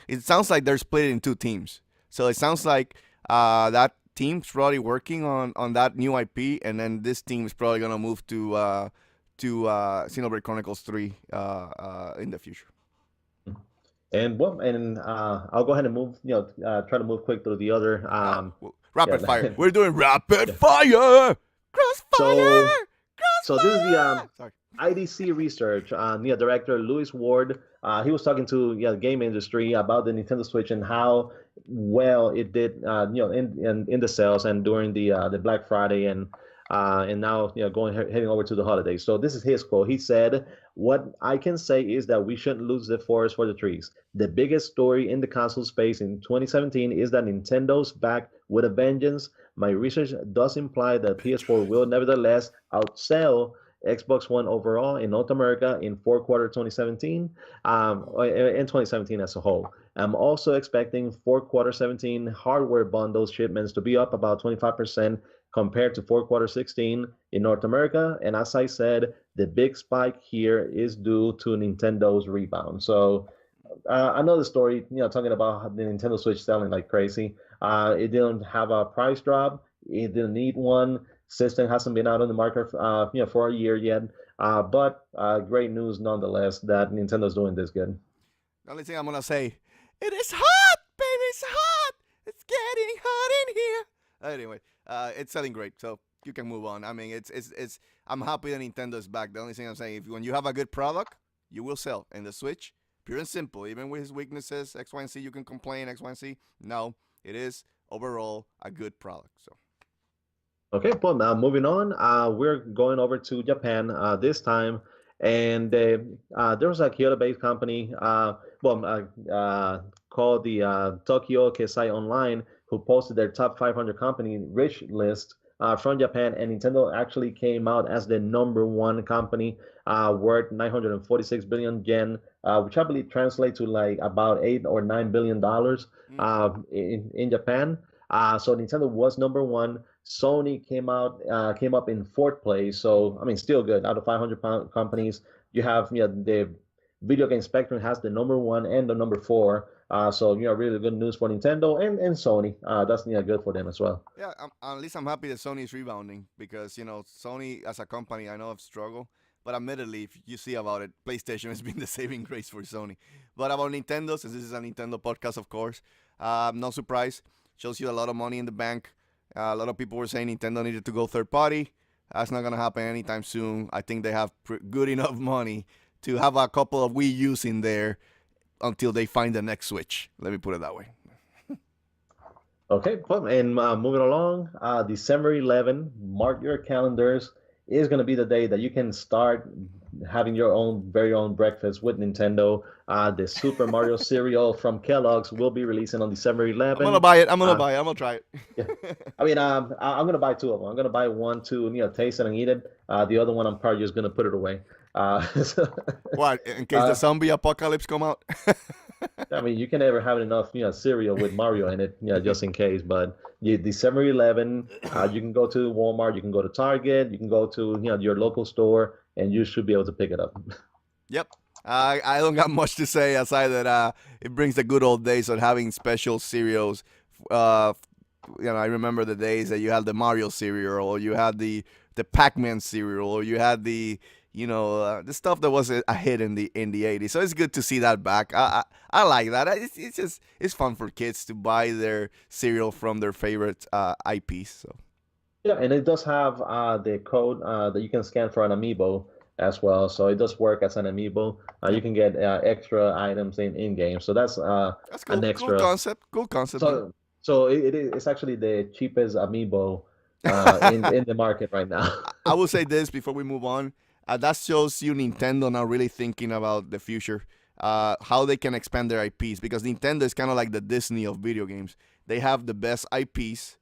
it sounds like they're split in two teams. So it sounds like that team's probably working on that new IP, and then this team is probably gonna move to Xenoblade Chronicles 3 in the future. And I'll go ahead and move, try to move quick through the other. Rapid fire. We're doing rapid fire. Crossfire. So this is the IDC research. Director Louis Ward. He was talking to the game industry about the Nintendo Switch and how well it did, in the sales and during the Black Friday and now heading over to the holidays. So this is his quote. He said, "What I can say is that we shouldn't lose the forest for the trees. The biggest story in the console space in 2017 is that Nintendo's back with a vengeance. My research does imply that PS4 will nevertheless outsell Xbox One overall in North America in fourth quarter 2017, in 2017 as a whole. I'm also expecting fourth quarter 17 hardware bundles shipments to be up about 25% compared to fourth quarter 16 in North America. And as I said, the big spike here is due to Nintendo's rebound." So I know the story, talking about the Nintendo Switch selling like crazy. It didn't have a price drop. It didn't need one. System hasn't been out on the market, for a year yet. But great news nonetheless that Nintendo's doing this good. The only thing I'm gonna say, it is hot, baby, it's hot. It's getting hot in here. Anyway, it's selling great, so you can move on. I mean, it's. I'm happy that Nintendo's back. The only thing I'm saying, when you have a good product, you will sell. And the Switch, pure and simple, even with his weaknesses, X, Y, and Z, you can complain, X, Y, and Z. No, it is overall a good product. So. Okay, well, now moving on, we're going over to Japan this time, and there was a Kyoto-based company, called the Tokyo Kesai Online, who posted their top 500 company rich list from Japan, and Nintendo actually came out as the number one company, worth 946 billion yen, which I believe translates to like about $8 or $9 billion in Japan. So Nintendo was number one. Sony came up in fourth place. So I mean, still good. Out of 500 companies, you have the video game spectrum has the number one and the number four. So really good news for Nintendo and Sony. That's good for them as well. Yeah, at least I'm happy that Sony is rebounding because Sony as a company, I know have struggled, but admittedly, if you see about it, PlayStation has been the saving grace for Sony. But about Nintendo, since this is a Nintendo podcast, of course, no surprise, shows you a lot of money in the bank. A lot of people were saying Nintendo needed to go third party. That's not gonna happen anytime soon. I think they have good enough money to have a couple of Wii U's in there until they find the next Switch. Let me put it that way. Okay, cool. And moving along, December 11, mark your calendars, is going to be the day that you can start having your own very own breakfast with Nintendo. The Super Mario cereal from Kellogg's will be releasing on December I'm gonna 11. buy it. I'm gonna Uh, buy it. I'm gonna try it. yeah. I mean, I'm going to buy two of them. I'm going to buy one to, taste it and eat it. The other one, I'm probably just going to put it away. So, What? In case the uh, zombie apocalypse come out? I mean, you can never have enough, cereal with Mario in it, just in case. But December 11, you can go to Walmart, you can go to Target, you can go to, your local store, and you should be able to pick it up. Yep. I don't got much to say aside that it brings the good old days of having special cereals. Uh, I remember the days that you had the Mario cereal, or you had the Pac-Man cereal, or you had the stuff that was a hit in the '80s. So it's good to see that back. I like that. It's fun for kids to buy their cereal from their favorite IPs. So. Yeah, and it does have the code that you can scan for an amiibo as well. So it does work as an amiibo. You can get extra items in game. So that's That's an cool. extra. Cool concept. Man. So it's actually the cheapest amiibo in the market right now. I will say this before we move on. That shows you Nintendo now really thinking about the future, how they can expand their IPs. Because Nintendo is kind of like the Disney of video games. They have the best IPs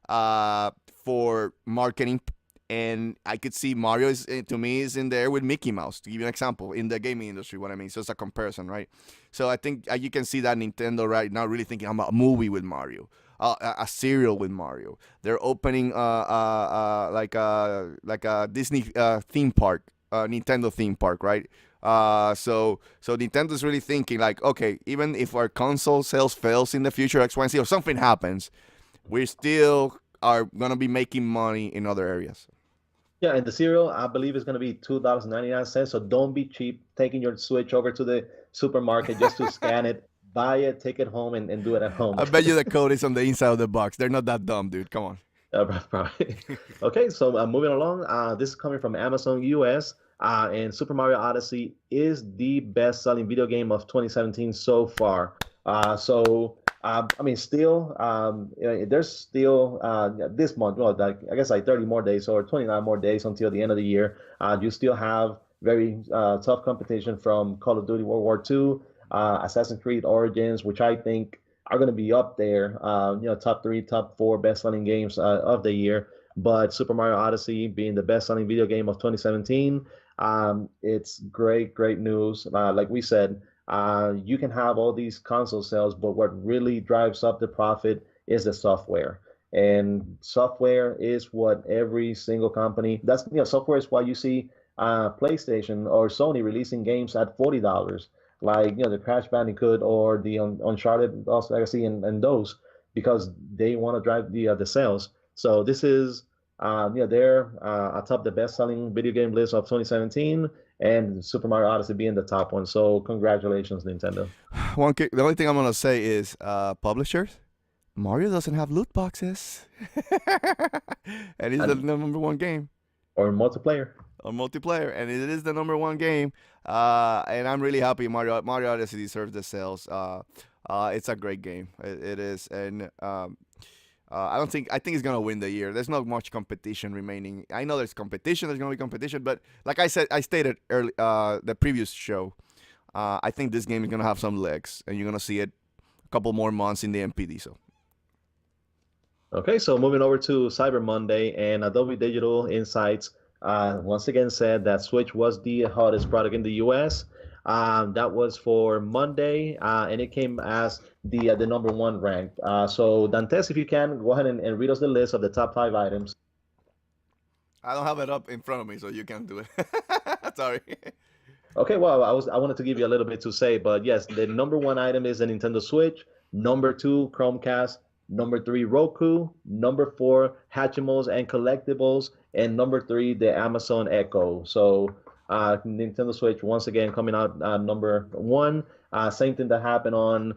for marketing, and I could see Mario to me is in there with Mickey Mouse. To give you an example, in the gaming industry, what I mean. So it's a comparison, right? So I think you can see that Nintendo right now really thinking about a movie with Mario. A cereal with Mario. They're opening like a Disney theme park, Nintendo theme park, right? So Nintendo's really thinking like, okay, even if our console sales fails in the future, X, Y, and Z, or something happens, we still are gonna be making money in other areas. Yeah, and the cereal, I believe, is going to be $2.99. So don't be cheap taking your Switch over to the supermarket just to scan it, buy it, take it home, and do it at home. I bet you the code is on the inside of the box. They're not that dumb, dude. Come on. Probably. Okay, so moving along, this is coming from Amazon US, and Super Mario Odyssey is the best-selling video game of 2017 so far. I mean, still, there's still this month, well, like I guess like 30 more days or 29 more days until the end of the year. You still have very tough competition from Call of Duty World War II, Assassin's Creed Origins, which I think are going to be up there, top 3, top 4 best-selling games of the year. But Super Mario Odyssey being the best-selling video game of 2017, it's great news. Like we said, you can have all these console sales, but what really drives up the profit is the software. And software is what every single company, software is why you see PlayStation or Sony releasing games at $40, like the Crash Bandicoot or the Uncharted Lost Legacy and those, because they want to drive the sales. So this is they're atop the best-selling video game list of 2017, and Super Mario Odyssey being the top one. So congratulations, Nintendo. The only thing I'm gonna say is publishers. Mario doesn't have loot boxes, and it's the number one game. Or multiplayer. Or multiplayer, and it is the number one game. And I'm really happy Mario Odyssey deserves the sales. It's a great game. It is, and I think it's gonna win the year. There's not much competition remaining. I know there's competition. There's gonna be competition, but like I stated early, the previous show, I think this game is gonna have some legs, and you're gonna see it a couple more months in the MPD. So. Okay, so moving over to Cyber Monday, and Adobe Digital Insights once again said that Switch was the hottest product in the U.S. That was for Monday, and it came as the number one ranked. So Dantes, if you can, go ahead and read us the list of the top 5 items. I don't have it up in front of me, so you can't do it. Sorry. Okay, well, I wanted to give you a little bit to say, but yes, the number one item is the Nintendo Switch. Number 2, Chromecast. Number 3, Roku. Number 4, Hatchimals and Collectibles. And number 3, the Amazon Echo. So Nintendo Switch once again coming out number 1. Same thing that happened on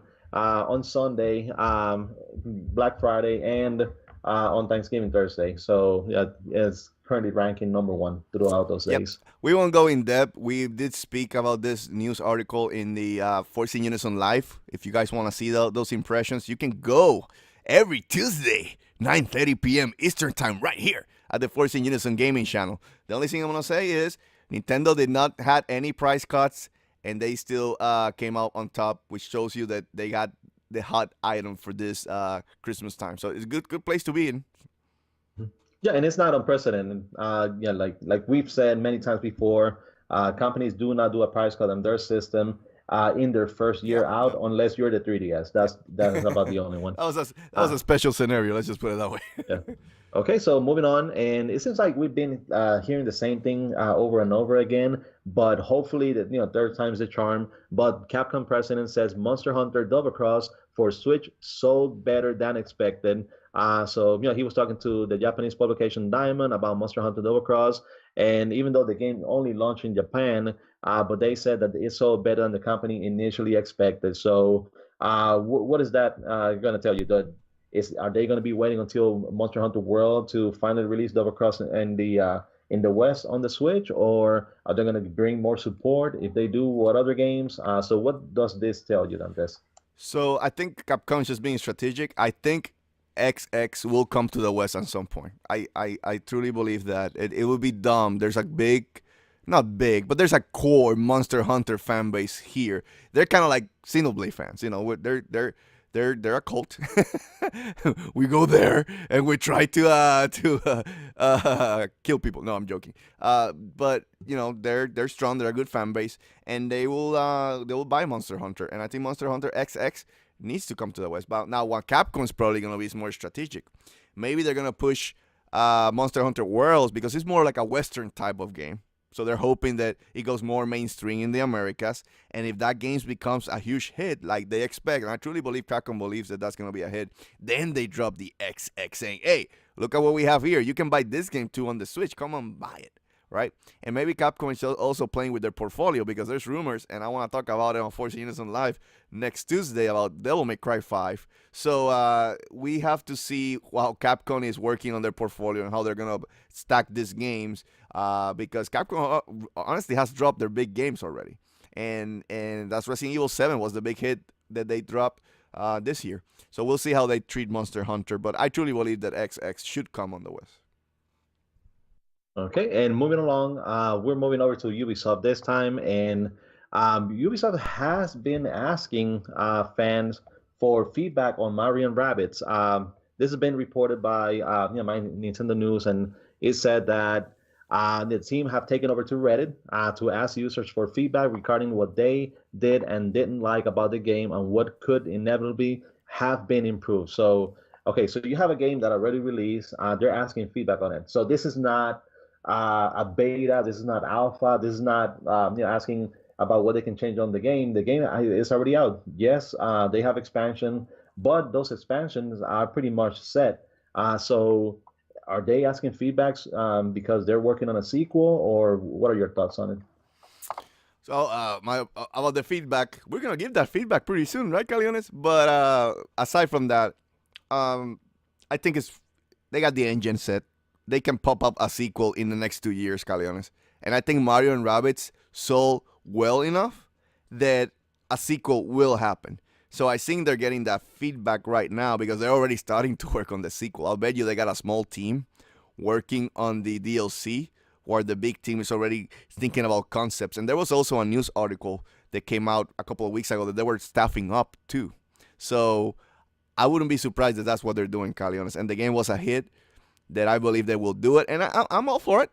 Sunday, Black Friday, and on Thanksgiving Thursday. So yeah, it's currently ranking number 1 throughout those days. We won't go in depth. We did speak about this news article in the Force In Unison Live. If you guys want to see those impressions, you can go every Tuesday, 9:30 p.m. Eastern Time, right here at the Force In Unison gaming channel. The only thing I'm gonna say is Nintendo did not had any price cuts, and they still came out on top, which shows you that they got the hot item for this Christmas time. So it's a good place to be in. Yeah, and it's not unprecedented. Yeah, like we've said many times before, companies do not do a price cut on their system in their first year out, unless you're the 3DS. That's about the only one. That was a special scenario. Let's just put it that way. Yeah. Okay, so moving on, and it seems like we've been hearing the same thing over and over again, but hopefully that third time's the charm. But Capcom president says Monster Hunter Double Cross for Switch sold better than expected. So he was talking to the Japanese publication Diamond about Monster Hunter Double Cross, and even though the game only launched in Japan, but they said that it sold better than the company initially expected. So what is that going to tell you? Are they going to be waiting until Monster Hunter World to finally release Double Cross in the West on the Switch, or are they going to bring more support? If they do, what other games? So what does this tell you, Dantes? So I think Capcom is just being strategic. I think XX will come to the West at some point. I truly believe that. It would be dumb. There's a not big, but there's a core Monster Hunter fan base here. They're kind of like Xenoblade fans. They're a cult. We go there and we try to kill people. No, I'm joking. But they're strong. They're a good fan base, and they will buy Monster Hunter. And I think Monster Hunter XX needs to come to the West. But now, what Capcom's probably gonna be is more strategic. Maybe they're gonna push Monster Hunter Worlds because it's more like a Western type of game. So they're hoping that it goes more mainstream in the Americas. And if that game becomes a huge hit like they expect, and I truly believe Capcom believes that that's going to be a hit, then they drop the XX saying, hey, look at what we have here. You can buy this game too on the Switch. Come on, buy it. Right? And maybe Capcom is also playing with their portfolio because there's rumors, and I want to talk about it on Force In Unison Live next Tuesday about Devil May Cry 5. So we have to see how Capcom is working on their portfolio and how they're going to stack these games because Capcom honestly has dropped their big games already. And that's Resident Evil 7 was the big hit that they dropped this year. So we'll see how they treat Monster Hunter, but I truly believe that XX should come on the West. Okay, and moving along, we're moving over to Ubisoft this time, and Ubisoft has been asking fans for feedback on Mario and Rabbids. This has been reported by my Nintendo News, and it said that the team have taken over to Reddit to ask users for feedback regarding what they did and didn't like about the game and what could inevitably have been improved. So, okay, so you have a game that already released. They're asking feedback on it. So this is not a beta. This is not alpha. This is not asking about what they can change on the game. The game is already out. Yes, they have expansion, but those expansions are pretty much set. So are they asking feedbacks because they're working on a sequel, or what are your thoughts on it? So about the feedback, we're gonna give that feedback pretty soon, right, Caleones? But aside from that, I think they got the engine set. They can pop up a sequel in the next 2 years, Caleones. And I think Mario and Rabbids sold well enough that a sequel will happen. So I think they're getting that feedback right now because they're already starting to work on the sequel. I'll bet you they got a small team working on the DLC, where the big team is already thinking about concepts. And there was also a news article that came out a couple of weeks ago that they were staffing up too. So I wouldn't be surprised if that's what they're doing, Caleones. And the game was a hit that I believe they will do it. And I'm all for it.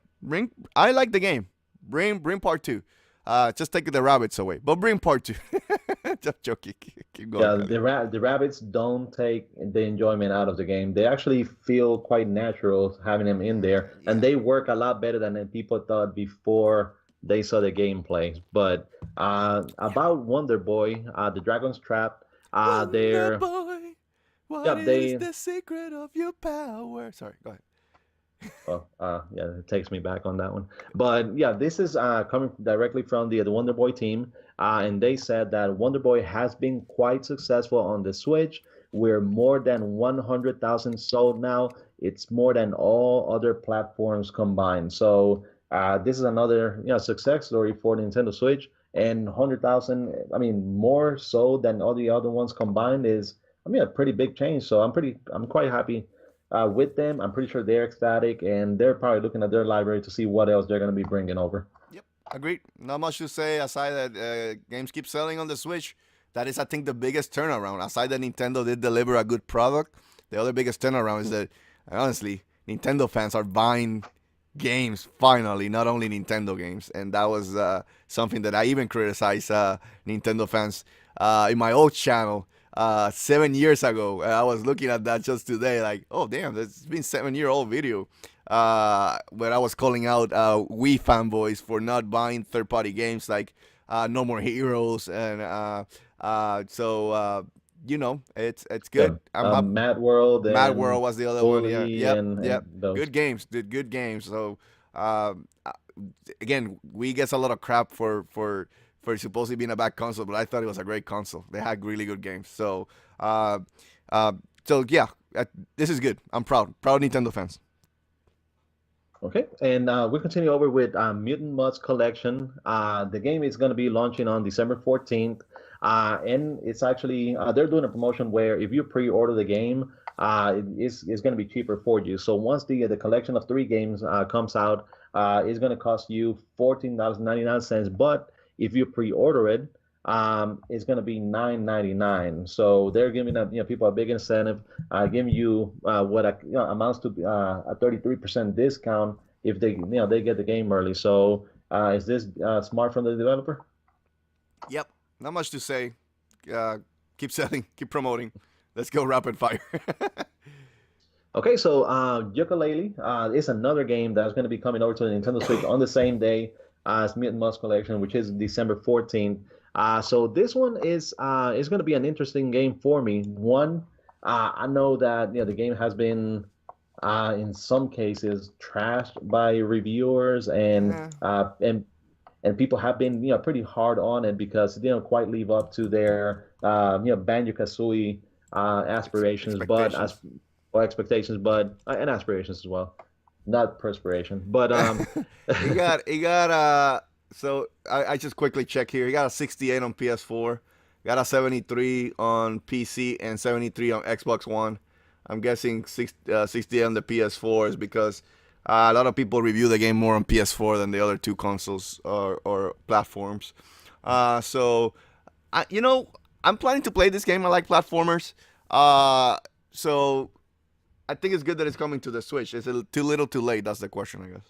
I like the game. Bring part 2. Just take the rabbits away, but bring part 2. Just joking. Keep going. Yeah, the rabbits don't take the enjoyment out of the game. They actually feel quite natural having them in there, and they work a lot better than people thought before they saw the gameplay. But about Wonder Boy, the Dragon's Trap, Wonder Boy, what is the secret of your power? Sorry, go ahead. Yeah, it takes me back on that one. But yeah, this is coming directly from the Wonder Boy team, and they said that Wonder Boy has been quite successful on the Switch. We're more than 100,000 sold now. It's more than all other platforms combined. So this is another success story for Nintendo Switch. And 100,000, I mean, more sold than all the other ones combined is I mean, a pretty big change. So I'm quite happy with them. I'm pretty sure they're ecstatic, and they're probably looking at their library to see what else they're going to be bringing over. Yep, agreed. Not much to say aside that games keep selling on the Switch. That is, I think, the biggest turnaround. Aside that Nintendo did deliver a good product, the other biggest turnaround is that, honestly, Nintendo fans are buying games finally, not only Nintendo games. And that was something that I even criticized Nintendo fans in my old channel 7 years ago. I was looking at that just today, like, oh damn, it's been 7-year-old video where I was calling out Wii fanboys for not buying third-party games like No More Heroes, and it's Yeah, good. I'm Mad World Mad and World was the other one. Yeah, Bully yep, and yep. those. Good games, did good games. So again, we gets a lot of crap for supposedly being a bad console, but I thought it was a great console. They had really good games. Uh, uh, yeah, this is good. I'm proud Nintendo fans. Okay, and we continue over with Mutant Mudds Collection. The game is going to be launching on December 14th, and it's actually they're doing a promotion where if you pre-order the game, it's going to be cheaper for you. So once the collection of 3 games comes out, it's going to cost you $14.99. But if you pre-order it, it's going to be $9.99. So they're giving people a big incentive, giving you what amounts to a 33% discount if they get the game early. So is this smart from the developer? Yep, not much to say. Keep selling, keep promoting. Let's go rapid fire. Okay, so Yooka-Laylee is another game that's going to be coming over to the Nintendo Switch on the same day as Mutant Mudds Collection, which is December 14th. So this one is going to be an interesting game for me. One, I know that the game has been in some cases trashed by reviewers, and Yeah, and people have been pretty hard on it because they don't quite live up to their Banjo-Kazooie aspirations, but as expectations. or expectations, but and aspirations as well, not perspiration. But So I just quickly check here. He got a 68 on PS4, got a 73 on PC, and 73 on Xbox One. I'm guessing 68 on the PS4 is because a lot of people review the game more on PS4 than the other two consoles or platforms. So I'm planning to play this game. I like platformers. So I think it's good that it's coming to the Switch. Is it too little, too late? That's the question, I guess.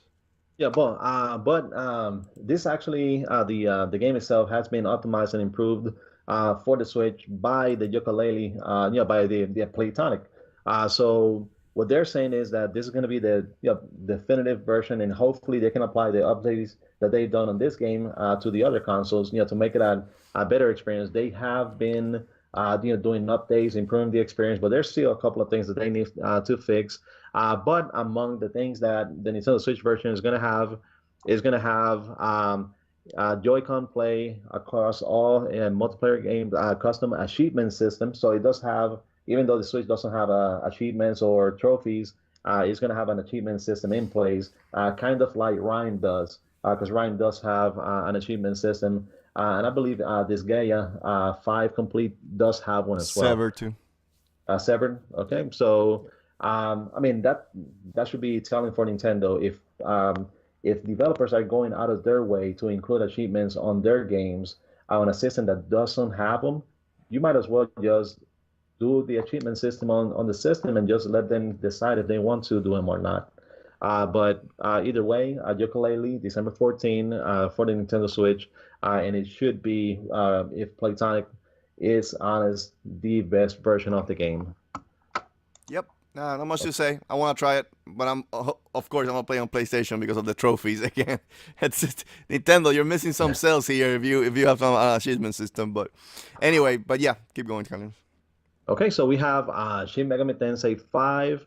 yeah, but this actually the game itself has been optimized and improved for the Switch by the Yooka-Laylee, by the Playtonic. So what they're saying is that this is going to be the definitive version, and hopefully they can apply the updates that they've done on this game to the other consoles, to make it a better experience. They have been doing updates, improving the experience, but there's still a couple of things that they need to fix. But among the things that the Nintendo Switch version is going to have Joy-Con play across all multiplayer games, custom achievement system. So it does have, even though the Switch doesn't have achievements or trophies, it's going to have an achievement system in place, kind of like Rhyme does, because Rhyme does have an achievement system. And I believe this Gaia 5 Complete does have one as well. Sever too. Severed. Okay, so I mean that should be telling for Nintendo if developers are going out of their way to include achievements on their games on a system that doesn't have them, you might as well just do the achievement system on the system and just let them decide if they want to do them or not. But either way, Yooka-Laylee, December 14 for the Nintendo Switch, and it should be, if Playtonic is honest, the best version of the game. Yep. Not much to say. I want to try it, but of course I'm gonna play on PlayStation because of the trophies again. It's just, Nintendo. You're missing some sales here if you have some achievement system. But anyway, yeah, keep going, Carlos. Okay, so we have Shin Megami Tensei 5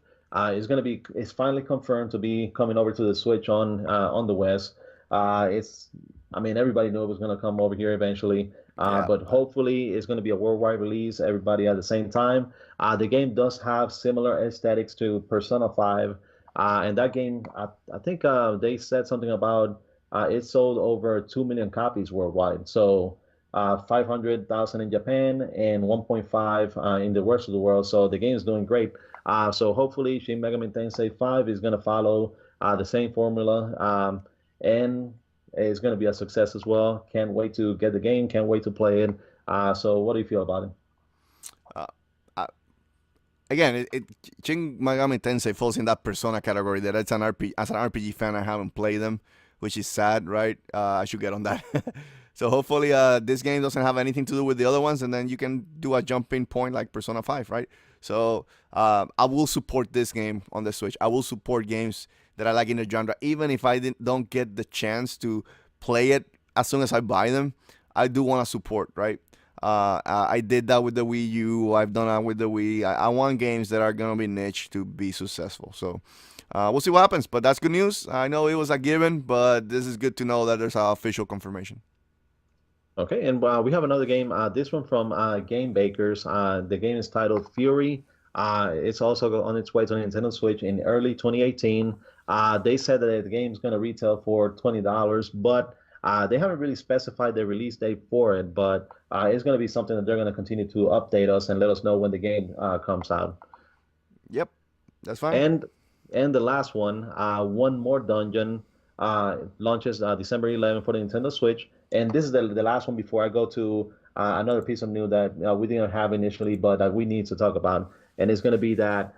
is finally confirmed to be coming over to the Switch on the West. I mean, everybody knew it was going to come over here eventually, Yeah. but hopefully it's going to be a worldwide release, everybody at the same time. The game does have similar aesthetics to Persona 5, and that game, I think they said something about it sold over 2 million copies worldwide. So 500,000 in Japan and 1.5 in the rest of the world. So the game is doing great. So hopefully Shin Megami Tensei 5 is going to follow the same formula, and it's going to be a success as well. Can't wait to get the game. Can't wait to play it. So what do you feel about it? Again, Shin Megami Tensei falls in that Persona category that it's an RPG. As an RPG fan, I haven't played them, which is sad, right? I should get on that. So hopefully this game doesn't have anything to do with the other ones, and then you can do a jumping point like Persona 5, right? So I will support this game on the Switch. I will support games that I like in the genre, even if I don't get the chance to play it as soon as I buy them. I do want to support, right? I did that with the Wii U. I've done that with the Wii. I want games that are going to be niche to be successful. So we'll see what happens. But that's good news. I know it was a given, but this is good to know that there's an official confirmation. Okay, and we have another game. This one from Game Bakers. The game is titled Fury. It's also on its way to Nintendo Switch in early 2018. They said that the game is going to retail for $20, but they haven't really specified the release date for it. But it's going to be something that they're going to continue to update us and let us know when the game comes out. Yep, that's fine. And the last one, One More Dungeon, launches December 11th for the Nintendo Switch. And this is the last one before I go to another piece of news that we didn't have initially, but that we need to talk about. And it's going to be that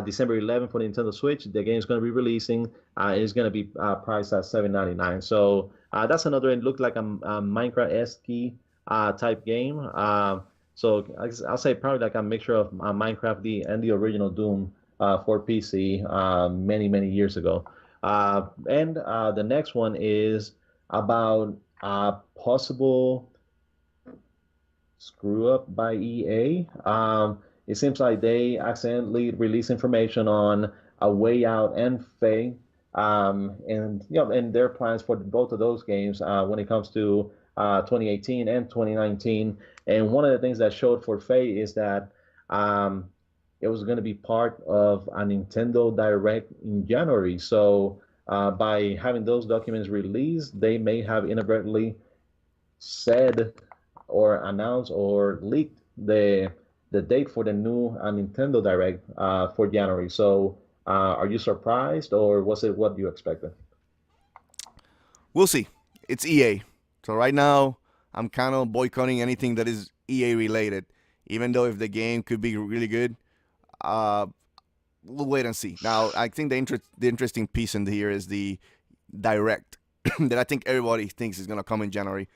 December 11th for the Nintendo Switch, the game is going to be releasing. It's going to be priced at $7.99. So that's another. It looked like a Minecraft-esque type game. So I'll say probably like a mixture of Minecraft and the original Doom for PC many years ago. And the next one is about possible screw up by EA. It seems like they accidentally released information on A Way Out and Faye, and their plans for both of those games when it comes to 2018 and 2019. And one of the things that showed for Faye is that it was going to be part of a Nintendo Direct in January. So by having those documents released, they may have inadvertently said or announced or leaked the date for the new Nintendo Direct for January. So are you surprised, or was it what you expected? We'll see. It's EA. So right now, I'm kind of boycotting anything that is EA related, even though if the game could be really good. We'll wait and see. Now, I think the interesting piece in here is the Direct that I think everybody thinks is going to come in January.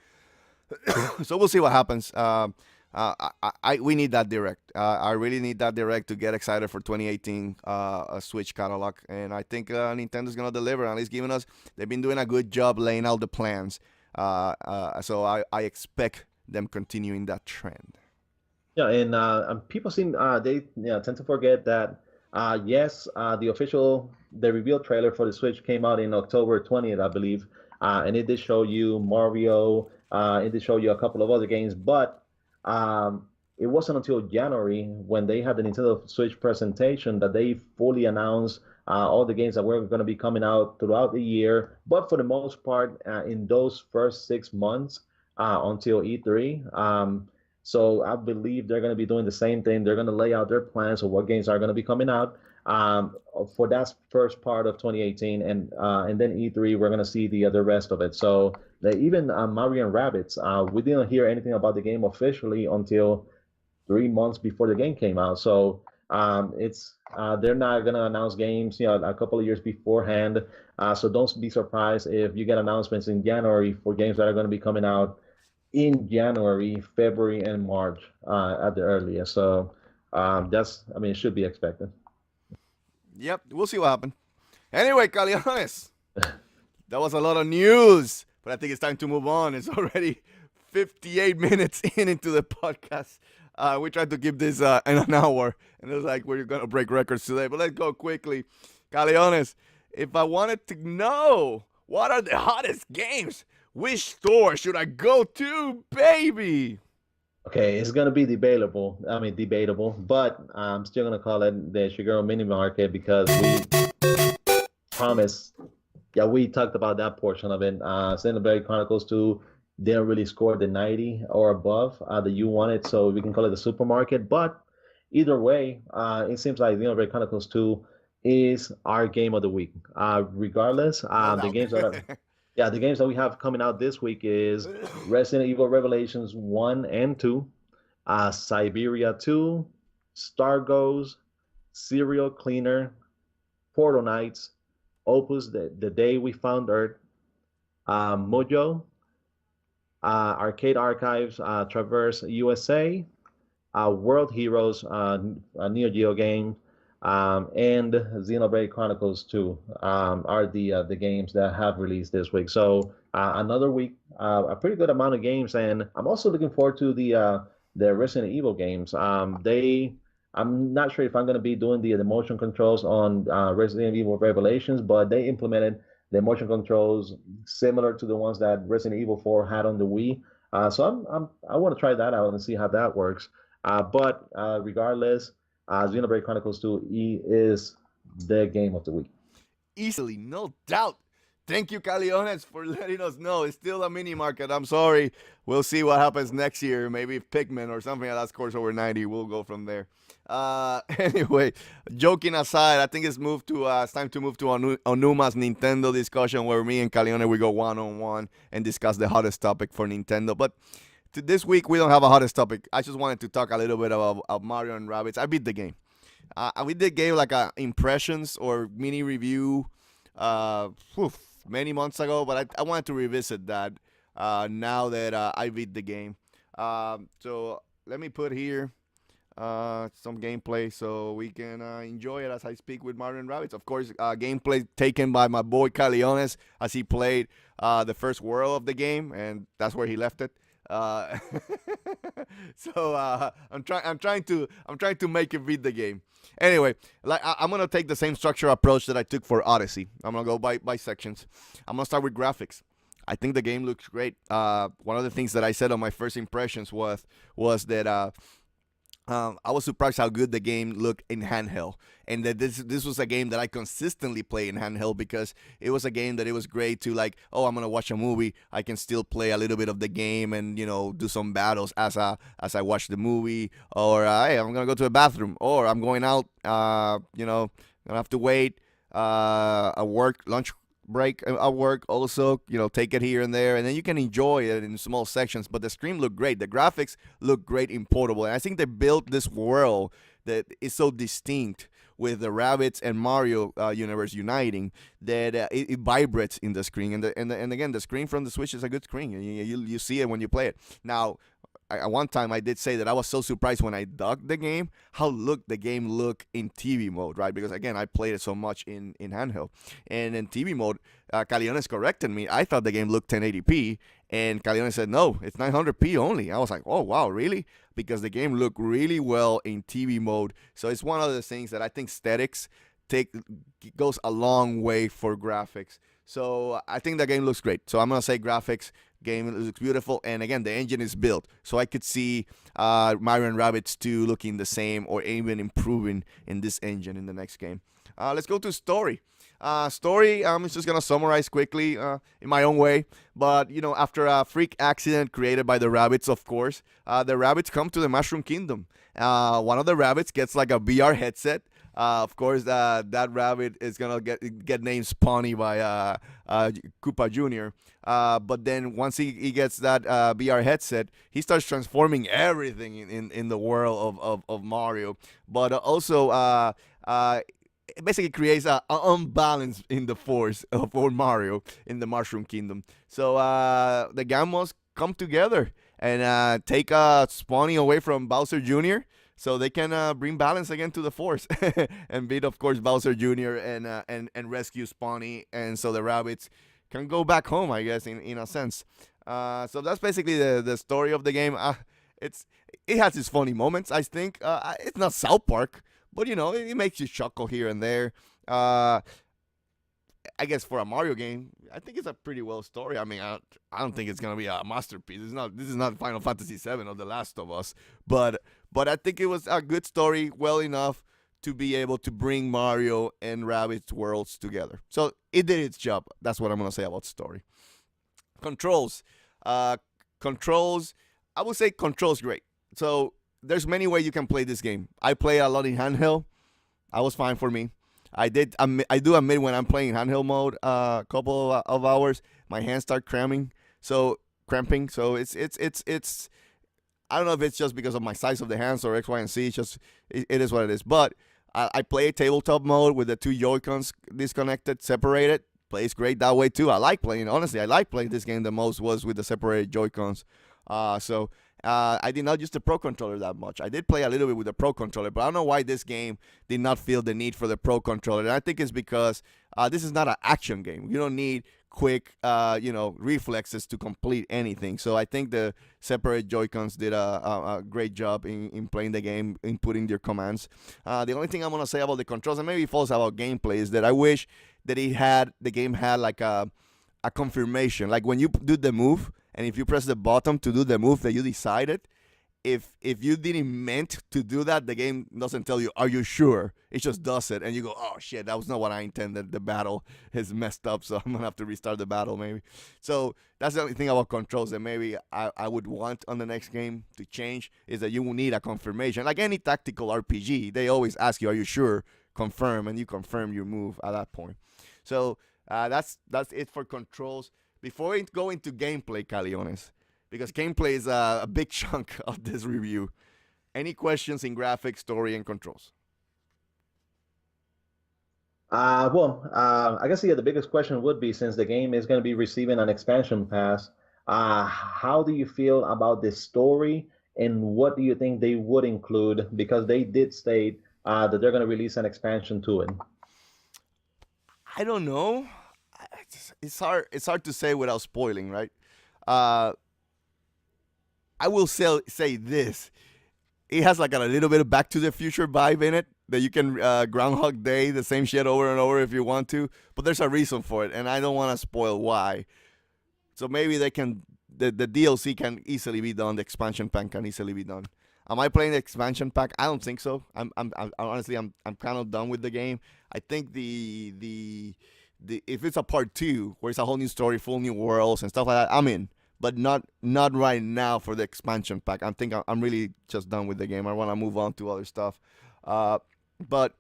So we'll see what happens. We need that Direct. I really need that Direct to get excited for 2018 a Switch catalog, and I think Nintendo's gonna deliver. At least giving us, they've been doing a good job laying out the plans. So I expect them continuing that trend. Yeah, and people seem they tend to forget that yes, the reveal trailer for the Switch came out in October 20th, I believe, and it did show you Mario. It did show you a couple of other games, but it wasn't until January when they had the Nintendo Switch presentation that they fully announced all the games that were going to be coming out throughout the year. But for the most part, in those first 6 months until E3. So I believe they're going to be doing the same thing. They're going to lay out their plans of what games are going to be coming out for that first part of 2018, and then E3 we're going to see the rest of it. So even Mario and Rabbids, we didn't hear anything about the game officially until 3 months before the game came out. So it's they're not going to announce games a couple of years beforehand. So don't be surprised if you get announcements in January for games that are going to be coming out in January, February, and March at the earliest. So it should be expected. Yep, we'll see what happens. Anyway, Caleones, that was a lot of news, but I think it's time to move on. It's already 58 minutes into the podcast. We tried to keep this in an hour, and it was like we're going to break records today, but let's go quickly. Caleones, if I wanted to know what are the hottest games, which store should I go to, baby? Okay, it's gonna be debatable. But I'm still gonna call it the Shigeru Mini Market because we promised. Yeah, we talked about that portion of it. Xenoblade Chronicles 2 didn't really score the 90 or above that you wanted, so we can call it a supermarket. But either way, it seems like Xenoblade Chronicles 2 is our game of the week. Regardless, No the doubt. games that are, yeah, the games that we have coming out this week is Resident Evil Revelations 1 and 2, Siberia 2, Stargoes, Serial Cleaner, Portal Knights, Opus, the Day We Found Earth, Mojo, Arcade Archives, Traverse USA, World Heroes, a Neo Geo game, and Xenoblade Chronicles 2 are the games that have released this week. So another week, a pretty good amount of games, and I'm also looking forward to the Resident Evil games. I'm not sure if I'm going to be doing the motion controls on Resident Evil Revelations, but they implemented the motion controls similar to the ones that Resident Evil 4 had on the Wii. So I want to try that out and see how that works. But regardless, Xenoblade Chronicles 2 is the game of the week. Easily, no doubt. Thank you, Caleones, for letting us know. It's still a mini market. I'm sorry. We'll see what happens next year. Maybe if Pikmin or something like that scores over 90, we'll go from there. Anyway, joking aside, I think it's time to move to Onuma's Nintendo discussion, where me and Caleone we go one-on-one and discuss the hottest topic for Nintendo. But this week we don't have a hottest topic. I just wanted to talk a little bit about Mario and Rabbids. I beat the game. We did gave like a impressions or mini review many months ago, but I wanted to revisit that now that I beat the game. So let me put here some gameplay so we can enjoy it as I speak with Mario and Rabbids. Of course, gameplay taken by my boy Caleones as he played the first world of the game, and that's where he left it. So I'm trying to make it beat the game. Anyway, I'm gonna take the same structure approach that I took for Odyssey. I'm gonna go by sections. I'm gonna start with graphics. I think the game looks great. One of the things that I said on my first impressions was that I was surprised how good the game looked in handheld, and that this was a game that I consistently play in handheld, because it was a game that it was great to, like, oh, I'm gonna watch a movie, I can still play a little bit of the game and do some battles as I watch the movie, or hey, I'm gonna go to the bathroom, or I'm going out, gonna have to wait a lunch break at work, also take it here and there, and then you can enjoy it in small sections. But the screen looked great, the graphics look great in portable, and I think they built this world that is so distinct with the Rabbids and Mario universe uniting, that it vibrates in the screen, and again, the screen from the Switch is a good screen. You see it when you play it. Now, at one time I did say that I was so surprised when I dug the game how the game look in TV mode, right? Because again, I played it so much in handheld, and in TV mode, Caleones corrected me. I thought the game looked 1080p, and Caleones said no, it's 900p only. I was like, oh wow, really? Because the game looked really well in TV mode. So it's one of the things that I think aesthetics goes a long way for graphics. So I think the game looks great. So I'm gonna say graphics. Game looks beautiful, and again, the engine is built, so I could see Mario and Rabbids 2 looking the same or even improving in this engine in the next game. Let's go to story. Story, I'm just gonna summarize quickly in my own way, but after a freak accident created by the rabbits, of course, the rabbits come to the Mushroom Kingdom. One of the rabbits gets like a VR headset. Of course, that rabbit is gonna get named Spawny by Koopa Jr. But then once he gets that VR headset, he starts transforming everything in the world of Mario. But also, it basically creates an unbalance in the force for Mario in the Mushroom Kingdom. So the Gamos come together and take Spawny away from Bowser Jr., so they can bring balance again to the force and beat, of course, Bowser Jr. and rescue Spawny, and so the rabbits can go back home, I guess, in a sense. So that's basically the story of the game. It has its funny moments, I think. It's not South Park, but it makes you chuckle here and there. I guess for a Mario game, I think it's a pretty well story. I mean, I don't think it's gonna be a masterpiece. This is not Final Fantasy VII or The Last of Us, but I think it was a good story, well enough to be able to bring Mario and Rabbids worlds together. So it did its job. That's what I'm gonna say about story. Controls. Uh, controls, I would say controls great. So there's many ways you can play this game. I play a lot in handheld. I was fine for me. I do admit when I'm playing handheld mode, a couple of hours, my hands start cramping. So it's. I don't know if it's just because of my size of the hands or X, Y, and Z. It's just it is what it is. But I play tabletop mode with the two Joy-Cons disconnected, separated. Plays great that way too. I like playing. Honestly, I like playing this game the most was with the separated Joy-Cons. I did not use the Pro Controller that much. I did play a little bit with the Pro Controller, but I don't know why this game did not feel the need for the Pro Controller. And I think it's because this is not an action game. You don't need quick, reflexes to complete anything. So I think the separate Joy-Cons did a great job in playing the game, inputting their commands. The only thing I'm going to say about the controls, and maybe it falls about gameplay, is that I wish that the game had like a confirmation. Like when you do the move, and if you press the button to do the move that you decided, if you didn't meant to do that, the game doesn't tell you, are you sure? It just does it, and you go, oh shit, that was not what I intended. The battle is messed up, so I'm gonna have to restart the battle maybe. So that's the only thing about controls that maybe I would want on the next game to change, is that you will need a confirmation. Like any tactical RPG, they always ask you, are you sure? Confirm, and you confirm your move at that point. So that's it for controls. Before we go into gameplay, Caleones, because gameplay is a big chunk of this review. Any questions in graphics, story, and controls? I guess the biggest question would be, since the game is going to be receiving an expansion pass, how do you feel about this story, and what do you think they would include? Because they did state that they're going to release an expansion to it. I don't know. It's hard to say without spoiling, right? I will say this. It has like a little bit of Back to the Future vibe in it, that you can Groundhog Day the same shit over and over if you want to, but there's a reason for it, and I don't want to spoil why. So maybe the DLC can easily be done, the expansion pack can easily be done. Am I playing the expansion pack? I don't think so. I'm honestly kind of done with the game. I think if it's a part 2 where it's a whole new story, full new worlds and stuff like that, I'm in. But not right now for the expansion pack. I think I'm really just done with the game. I want to move on to other stuff. But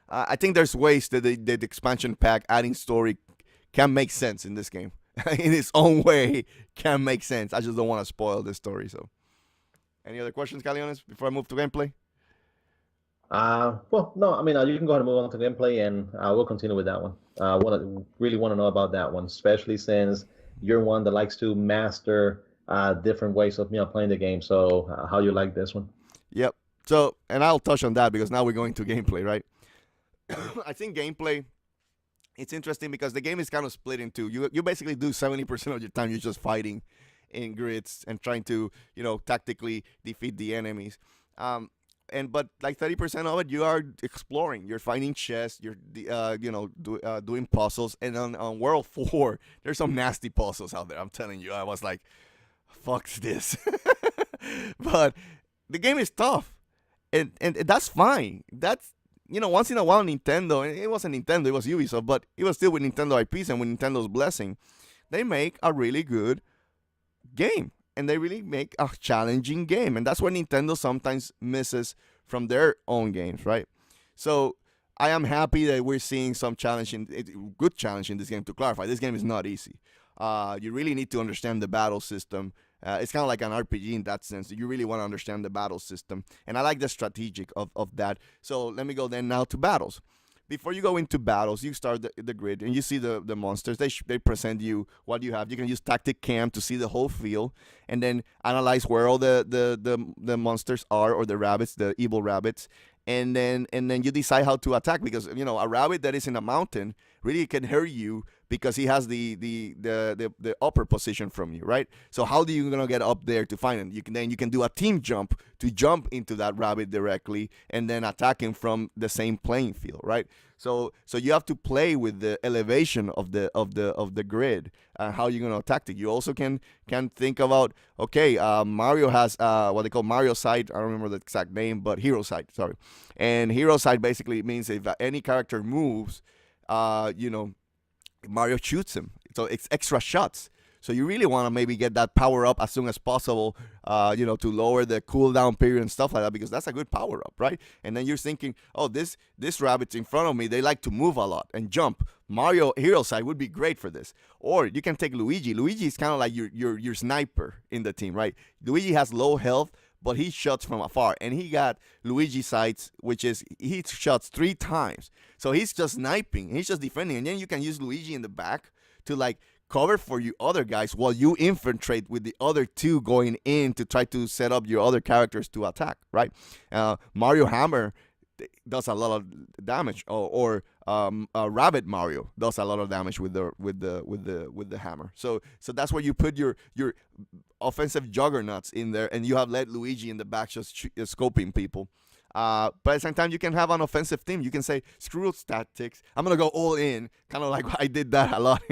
I think there's ways that the expansion pack adding story can make sense in this game. In its own way, can make sense. I just don't want to spoil this story. So, any other questions, Caleones, before I move to gameplay? No. I mean, you can go ahead and move on to gameplay, and we'll continue with that one. I really want to know about that one, especially since you're one that likes to master different ways of playing the game. So, how you like this one? Yep. So, and I'll touch on that because now we're going to gameplay, right? I think gameplay, it's interesting because the game is kind of split in two. You basically do 70% of your time you're just fighting in grids and trying to, tactically defeat the enemies. But like 30% of it, you are exploring. You're finding chests. You're, doing puzzles. And on World 4, there's some nasty puzzles out there. I'm telling you, I was like, fuck this. But the game is tough. And that's fine. That's, once in a while Nintendo, and it wasn't Nintendo, it was Ubisoft, but it was still with Nintendo IPs and with Nintendo's blessing, they make a really good game. And they really make a challenging game. And that's where Nintendo sometimes misses from their own games, right? So I am happy that we're seeing some good challenge in this game. To clarify, this game is not easy. You really need to understand the battle system. It's kind of like an RPG in that sense. You really want to understand the battle system. And I like the strategic of that. So let me go then now to battles. Before you go into battles, you start the grid and you see the monsters. They present you what you have. You can use tactic cam to see the whole field and then analyze where all the monsters are, or the rabbits, the evil rabbits. And then you decide how to attack, because a rabbit that is in a mountain really can hurt you because he has the upper position from you, right? So how do you gonna get up there to find him? You can do a team jump to jump into that rabbit directly and then attack him from the same playing field, right? So you have to play with the elevation of the grid, how you're gonna attack it. You also can think about, okay, Mario has what they call Mario side. I don't remember the exact name, but hero side. Sorry, and hero side basically means if any character moves, Mario shoots him. So it's extra shots. So you really want to maybe get that power up as soon as possible, to lower the cooldown period and stuff like that, because that's a good power up, right? And then you're thinking, oh, this rabbit's in front of me. They like to move a lot and jump. Mario hero side would be great for this. Or you can take Luigi. Luigi is kind of like your sniper in the team, right? Luigi has low health, but he shots from afar, and he got Luigi sights, which is he shots 3 times. So he's just sniping, he's just defending, and then you can use Luigi in the back to like cover for you other guys while you infiltrate with the other 2 going in to try to set up your other characters to attack, right? Mario Hammer does a lot of damage, or Rabbid Mario does a lot of damage with the hammer. So that's where you put your offensive juggernauts in there, and you have let Luigi in the back just scoping people. But at the same time, you can have an offensive team. You can say, screw statics, I'm going to go all in, kind of like I did that a lot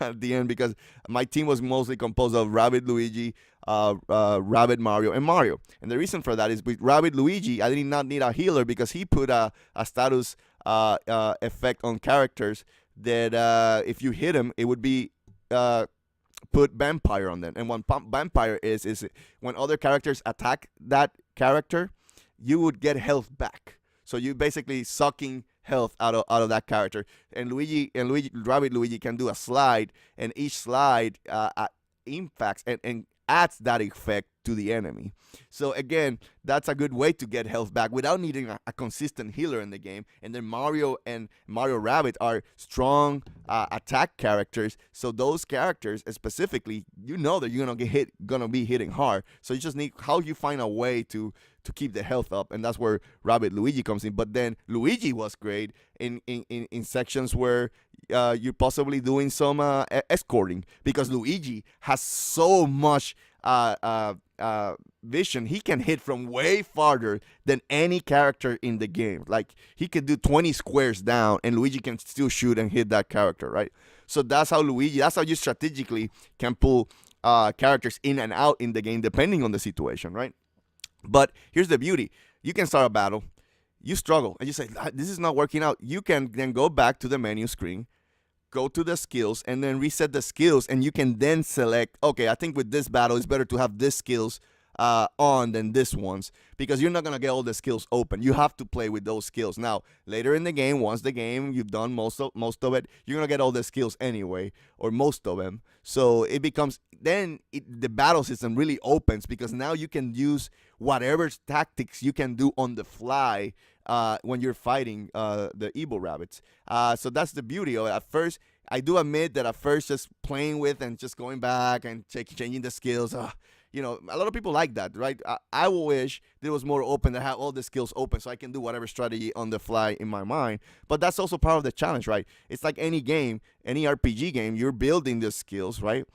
at the end, because my team was mostly composed of Rabbid Luigi, Rabbid Mario, and Mario. And the reason for that is with Rabbid Luigi, I did not need a healer, because he put a status effect on characters that if you hit him, it would be put vampire on them. And what vampire is when other characters attack that character, you would get health back. So you basically sucking health out of that character. And Rabbid Luigi can do a slide, and each slide impacts and adds that effect to the enemy. So again, that's a good way to get health back without needing a consistent healer in the game. And then Mario and Mario Rabbids are strong attack characters. So those characters specifically, that you're gonna be hitting hard. So you just need how you find a way to keep the health up, and that's where Rabbid Luigi comes in. But then Luigi was great in sections where you're possibly doing some escorting, because Luigi has so much vision. He can hit from way farther than any character in the game. Like, he could do 20 squares down, and Luigi can still shoot and hit that character, right? So that's how you strategically can pull characters in and out in the game depending on the situation, right? But here's the beauty. You can start a battle, you struggle, and you say, this is not working out. You can then go back to the menu screen, go to the skills, and then reset the skills, and you can then select, okay, I think with this battle, it's better to have this skills on than this ones, because you're not going to get all the skills open. You have to play with those skills. Now, later in the game, once the game, you've done most of it, you're going to get all the skills anyway, or most of them. So it becomes, the battle system really opens, because now you can use whatever tactics you can do on the fly when you're fighting the evil rabbits. So that's the beauty of it. At first, I do admit that at first just playing with and just going back and changing the skills, a lot of people like that, right? I wish there was more open, to have all the skills open so I can do whatever strategy on the fly in my mind. But that's also part of the challenge, right? It's like any game, any RPG game, you're building the skills, right?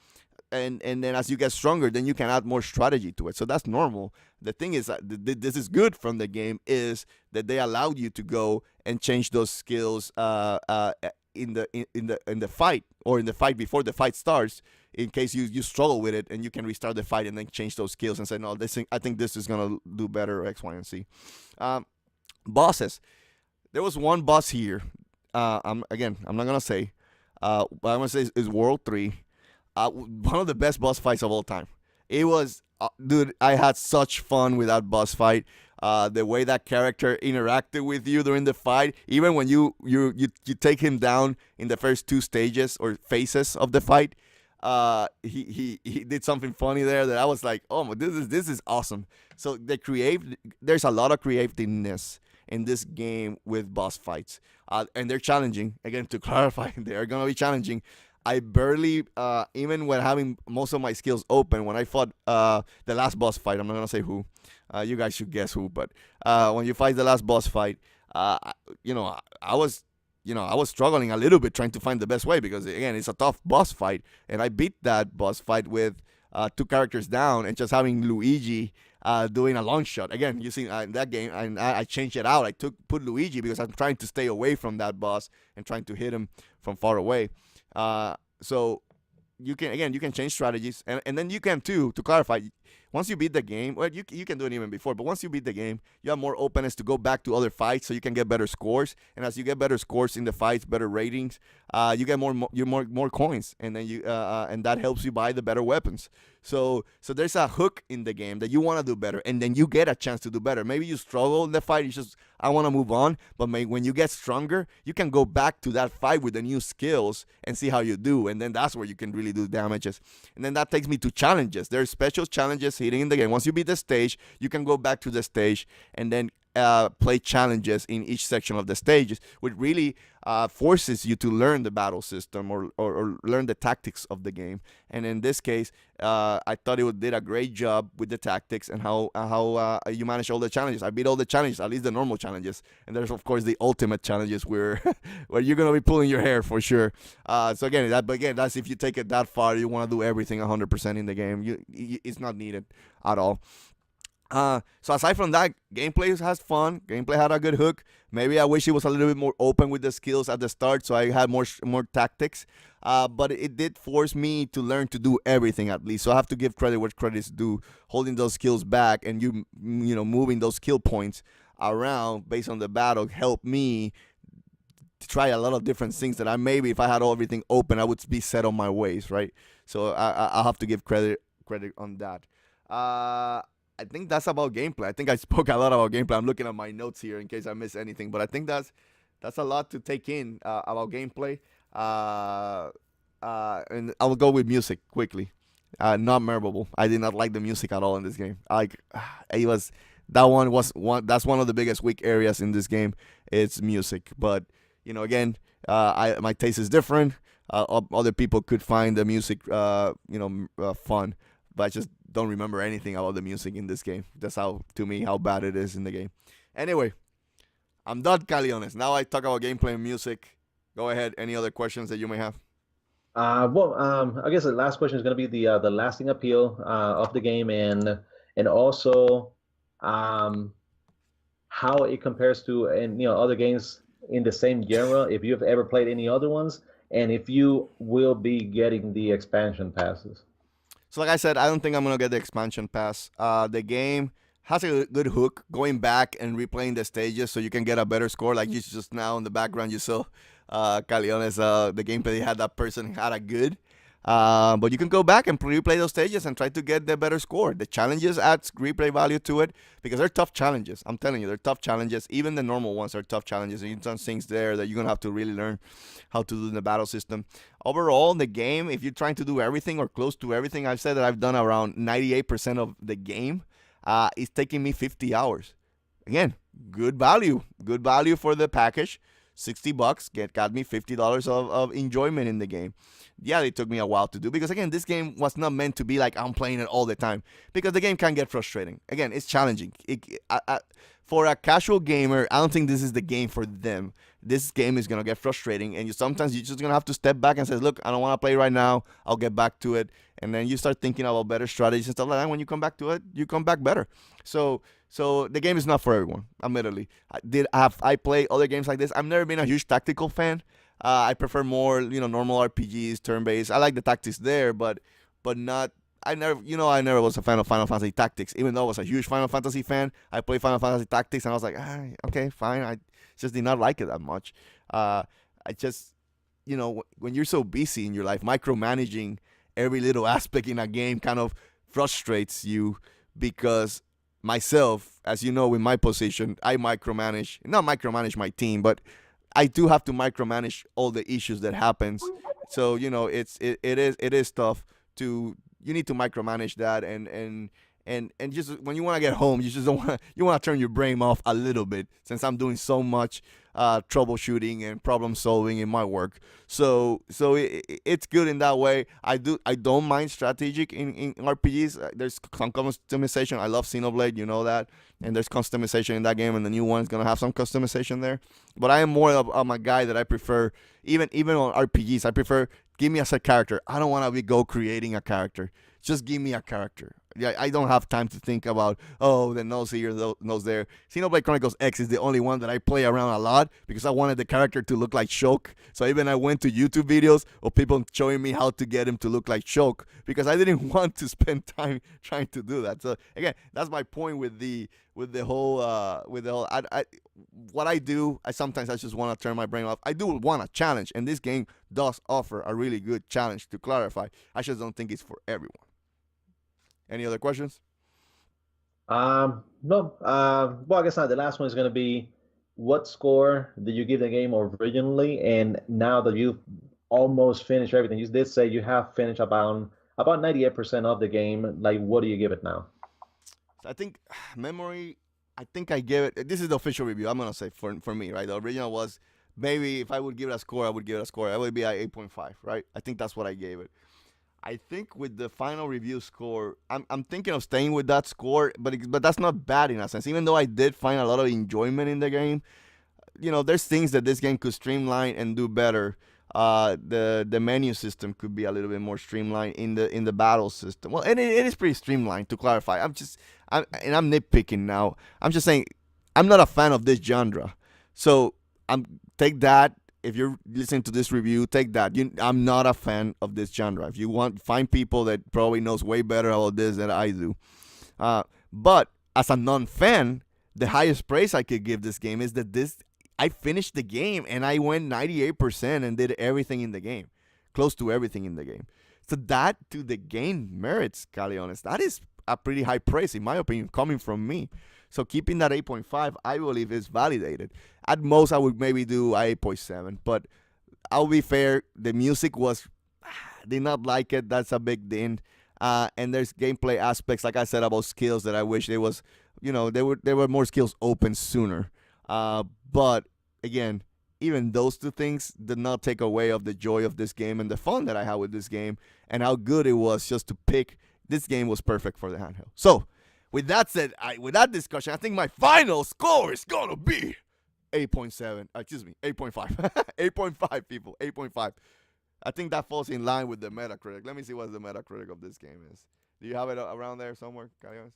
And then as you get stronger, then you can add more strategy to it. So that's normal. The thing is that this is good from the game, is that they allowed you to go and change those skills in the fight, or in the fight before the fight starts, in case you struggle with it, and you can restart the fight and then change those skills and say, no, I think this is gonna do better, X, Y, and Z. Bosses. There was one boss here. I'm not gonna say, but I'm gonna say is World 3. One of the best boss fights of all time. It was, dude, I had such fun with that boss fight. The way that character interacted with you during the fight, even when you take him down in the first 2 stages or phases of the fight, he did something funny there that I was like, oh, this is awesome. So there's a lot of creativeness in this game with boss fights, and they're challenging. Again, to clarify, they are gonna be challenging. I barely, even when having most of my skills open, when I fought the last boss fight, I'm not going to say who. You guys should guess who. But when you fight the last boss fight, I was struggling a little bit trying to find the best way, because, again, it's a tough boss fight. And I beat that boss fight with 2 characters down and just having Luigi doing a long shot. Again, you see in that game, I changed it out. I put Luigi because I'm trying to stay away from that boss and trying to hit him from far away. So you can change strategies, and then you can too, to clarify, once you beat the game, well, you can do it even before, but once you beat the game, you have more openness to go back to other fights, so you can get better scores. And as you get better scores in the fights, better ratings, you get more coins, and then and that helps you buy the better weapons. So there's a hook in the game that you want to do better, and then you get a chance to do better. Maybe you struggle in the fight, you just, I want to move on, but when you get stronger, you can go back to that fight with the new skills and see how you do, and then that's where you can really do damages. And then that takes me to challenges. There's special challenges hidden in the game. Once you beat the stage, you can go back to the stage and then play challenges in each section of the stages, which really forces you to learn the battle system or learn the tactics of the game. And in this case, I thought it did a great job with the tactics and how you manage all the challenges. I beat all the challenges, at least the normal challenges. And there's, of course, the ultimate challenges where where you're going to be pulling your hair for sure. So again, that's if you take it that far, you want to do everything 100% in the game. It's not needed at all. So aside from that, gameplay has fun. Gameplay had a good hook. Maybe I wish it was a little bit more open with the skills at the start, so I had more tactics. But it did force me to learn to do everything at least. So I have to give credit where credit's due. Holding those skills back and you know moving those skill points around based on the battle helped me to try a lot of different things that maybe if I had everything open, I would be set on my ways, right? So I'll have to give credit on that. I think that's about gameplay. I think I spoke a lot about gameplay. I'm looking at my notes here in case I miss anything, but I think that's a lot to take in about gameplay. And I will go with music quickly. Not memorable. I did not like the music at all in this game. That's one of the biggest weak areas in this game. It's music, but again, my taste is different. Other people could find the music, fun, but I just don't remember anything about the music in this game. That's how bad it is in the game. Anyway, I'm done, Caleones. Now I talk about gameplay and music. Go ahead. Any other questions that you may have? I guess the last question is going to be the lasting appeal of the game, and also how it compares to other games in the same genre. If you've ever played any other ones, and if you will be getting the expansion passes. So like I said, I don't think I'm going to get the expansion pass. The game has a good hook, going back and replaying the stages so you can get a better score. Like you just now in the background, you saw Caleones, the gameplay they had, that person had a good. But you can go back and replay those stages and try to get the better score. The challenges adds replay value to it because they're tough challenges. I'm telling you, they're tough challenges. Even the normal ones are tough challenges. And some things there that you're going to have to really learn how to do in the battle system. Overall, the game, if you're trying to do everything or close to everything, I've said that I've done around 98% of the game. It's taking me 50 hours. Again, good value for the package. $60 got me $50 of enjoyment in the game. Yeah, it took me a while to do because, again, this game was not meant to be like I'm playing it all the time because the game can get frustrating. Again, it's challenging. For a casual gamer, I don't think this is the game for them. This game is going to get frustrating, and sometimes you're just going to have to step back and say, look, I don't want to play right now. I'll get back to it. And then you start thinking about better strategies and stuff like that. When you come back to it, you come back better. So the game is not for everyone, admittedly. I play other games like this? I've never been a huge tactical fan. I prefer more, normal RPGs, turn-based. I like the tactics there, but not. I never was a fan of Final Fantasy Tactics. Even though I was a huge Final Fantasy fan, I played Final Fantasy Tactics, and I was like, okay, fine. I just did not like it that much. I just, when you're so busy in your life, micromanaging every little aspect in a game kind of frustrates you because myself, as you know, in my position, I not micromanage my team, but I do have to micromanage all the issues that happens. So, it is tough to. You need to micromanage that, and just when you want to get home, you just don't want to turn your brain off a little bit. Since I'm doing so much troubleshooting and problem solving in my work, so it's good in that way. I don't mind strategic in RPGs. There's some customization. I love Xenoblade, you know that, and there's customization in that game, and the new one is gonna have some customization there. But I am more of a guy that I prefer, even on RPGs, I prefer. Give me as a character. I don't want to go creating a character. Just give me a character. Yeah, I don't have time to think about, the nose here, nose there. Xenoblade Chronicles X is the only one that I play around a lot because I wanted the character to look like Shulk. So even I went to YouTube videos of people showing me how to get him to look like Shulk because I didn't want to spend time trying to do that. So again, that's my point with the whole what I do. I sometimes just want to turn my brain off. I do want a challenge, and this game does offer a really good challenge. To clarify, I just don't think it's for everyone. Any other questions? No. Well, I guess the last one is going to be, what score did you give the game originally? And now that you've almost finished everything, you did say you have finished about 98% of the game. Like, what do you give it now? I think memory. I think I gave it. This is the official review. I'm gonna say for me, right? The original was, maybe if I would give it a score, I would give it a score. I would be at 8.5, right? I think that's what I gave it. I think with the final review score, I'm thinking of staying with that score, but that's not bad in a sense. Even though I did find a lot of enjoyment in the game, there's things that this game could streamline and do better. The menu system could be a little bit more streamlined in the battle system. Well, and it is pretty streamlined, to clarify. I'm nitpicking now. I'm just saying I'm not a fan of this genre, so take that. If you're listening to this review, take that. I'm not a fan of this genre. If you find people that probably knows way better about this than I do. But as a non-fan, the highest praise I could give this game is that I finished the game and I went 98% and did everything in the game, close to everything in the game. So that to the game merits, Caleones. That is a pretty high praise, in my opinion, coming from me. So keeping that 8.5, I believe, is validated. At most, I would maybe do 8.7. But I'll be fair, the music did not like it. That's a big thing. And there's gameplay aspects, like I said, about skills that I wish there was, there were more skills open sooner. But again, even those two things did not take away of the joy of this game and the fun that I had with this game and how good it was just to pick. This game was perfect for the handheld. So, with that said, with that discussion, I think my final score is going to be 8.7. Excuse me, 8.5. 8.5, people. 8.5. I think that falls in line with the Metacritic. Let me see what the Metacritic of this game is. Do you have it around there somewhere, Caleones?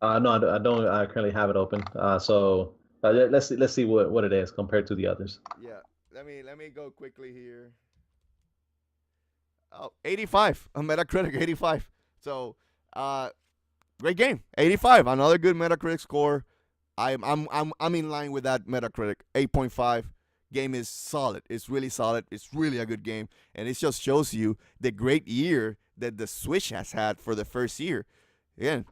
No, I don't currently have it open. So let's see what it is compared to the others. Yeah. Let me go quickly here. Oh, 85. A Metacritic 85. So, great game, 85. Another good Metacritic score. I'm in line with that Metacritic, 8.5. Game is solid. It's really solid. It's really a good game, and it just shows you the great year that the Switch has had for the first year. Again,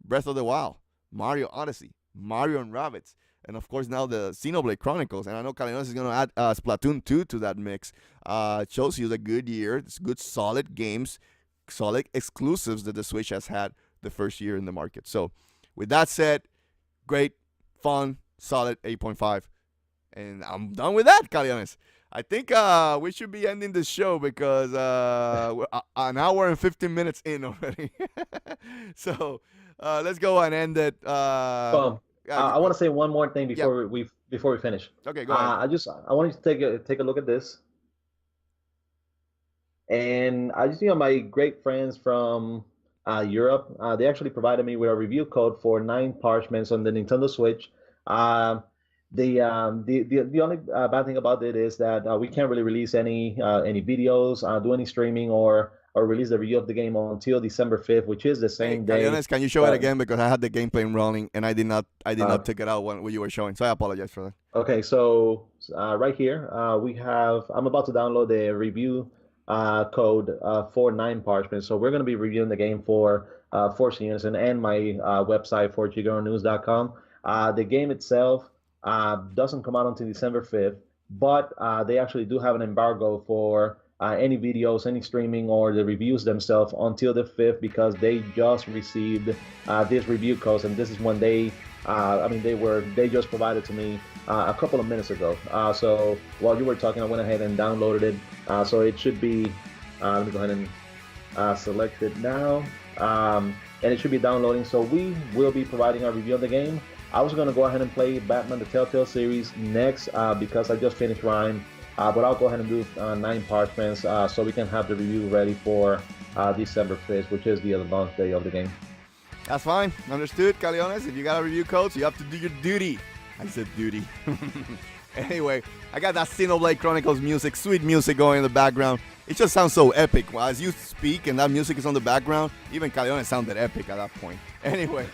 Breath of the Wild, Mario Odyssey, Mario and Rabbids, and of course now the Xenoblade Chronicles. And I know Caleones is going to add Splatoon 2 to that mix. It shows you the good year. It's good, solid games, solid exclusives that the Switch has had the first year in the market. So, with that said, great, fun, solid 8.5. And I'm done with that, Caleones. I think we should be ending the show because we're an hour and 15 minutes in already. So, let's go and end it. I want to say one more thing before we finish. Okay, go ahead. I want you to take a look at this. And I just, my great friends from Europe, they actually provided me with a review code for 9 parchments on the Nintendo Switch. The only bad thing about it is that we can't really release any videos, do any streaming or release the review of the game until December 5th, which is the same day. Caleones, can you show it again, because I had the gameplay rolling and I did not take it out when you were showing, so I apologize for that. Okay, so right here I'm about to download the review code for 9 parchments. So we're going to be reviewing the game for Force In Unison and my website for giganews.com. The game itself doesn't come out until December 5th, but they actually do have an embargo for any videos, any streaming, or the reviews themselves until the 5th, because they just received this review code, and this is when they just provided to me a couple of minutes ago. So while you were talking, I went ahead and downloaded it. So it should be, let me go ahead and select it now, and it should be downloading. So we will be providing a review of the game. I was going to go ahead and play Batman the Telltale series next because I just finished Rhyme. But I'll go ahead and do 9 parchments so we can have the review ready for December 5th, which is the launch day of the game. That's fine. Understood, Caleones. If you got a review code, so you have to do your duty. I said duty. Anyway, I got that Xenoblade Chronicles music, sweet music going in the background. It just sounds so epic. Well, as you speak and that music is on the background, even Caleones sounded epic at that point. Anyway,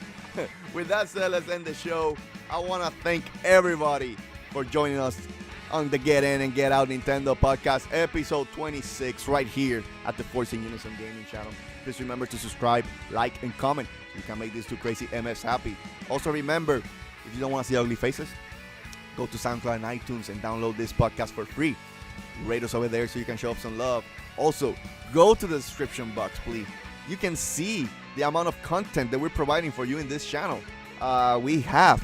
with that said, let's end the show. I want to thank everybody for joining us on the Get In and Get Out Nintendo podcast, episode 26, right here at the Force In Unison gaming channel. Please remember to subscribe, like, and comment so you can make these two crazy MFs happy. Also remember, if you don't want to see ugly faces, go to SoundCloud and iTunes and download this podcast for free. Rate us over there so you can show up some love. Also, go to the description box, please. You can see the amount of content that we're providing for you in this channel. We have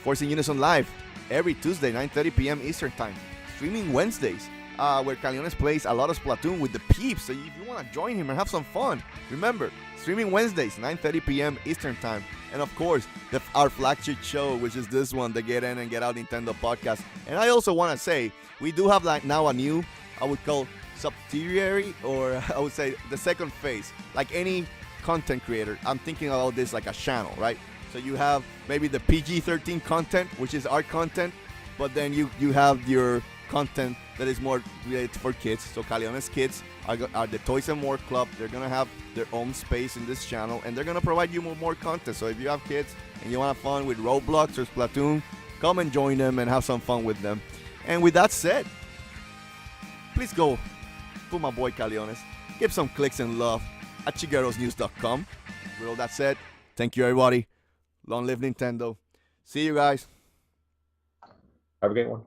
Force In Unison Live every Tuesday, 9:30 p.m. Eastern Time. Streaming Wednesdays, where Caleones plays a lot of Splatoon with the peeps. So if you want to join him and have some fun, remember, streaming Wednesdays, 9:30 p.m. Eastern Time. And of course, our flagship show, which is this one, the Get In and Get Out Nintendo podcast. And I also want to say, we do have like now a new, I would call subsidiary, or I would say the second phase. Like any content creator, I'm thinking about this like a channel, right? So you have maybe the PG-13 content, which is our content, but then you have your content that is more related for kids. So Caleones Kids are the Toys and More Club. They're going to have their own space in this channel, and they're going to provide you more content. So if you have kids and you want to have fun with Roblox or Splatoon, come and join them and have some fun with them. And with that said, please go to my boy Caleones. Give some clicks and love at chiguerosnews.com. With all that said, thank you everybody. Long live Nintendo. See you guys. Have a great one.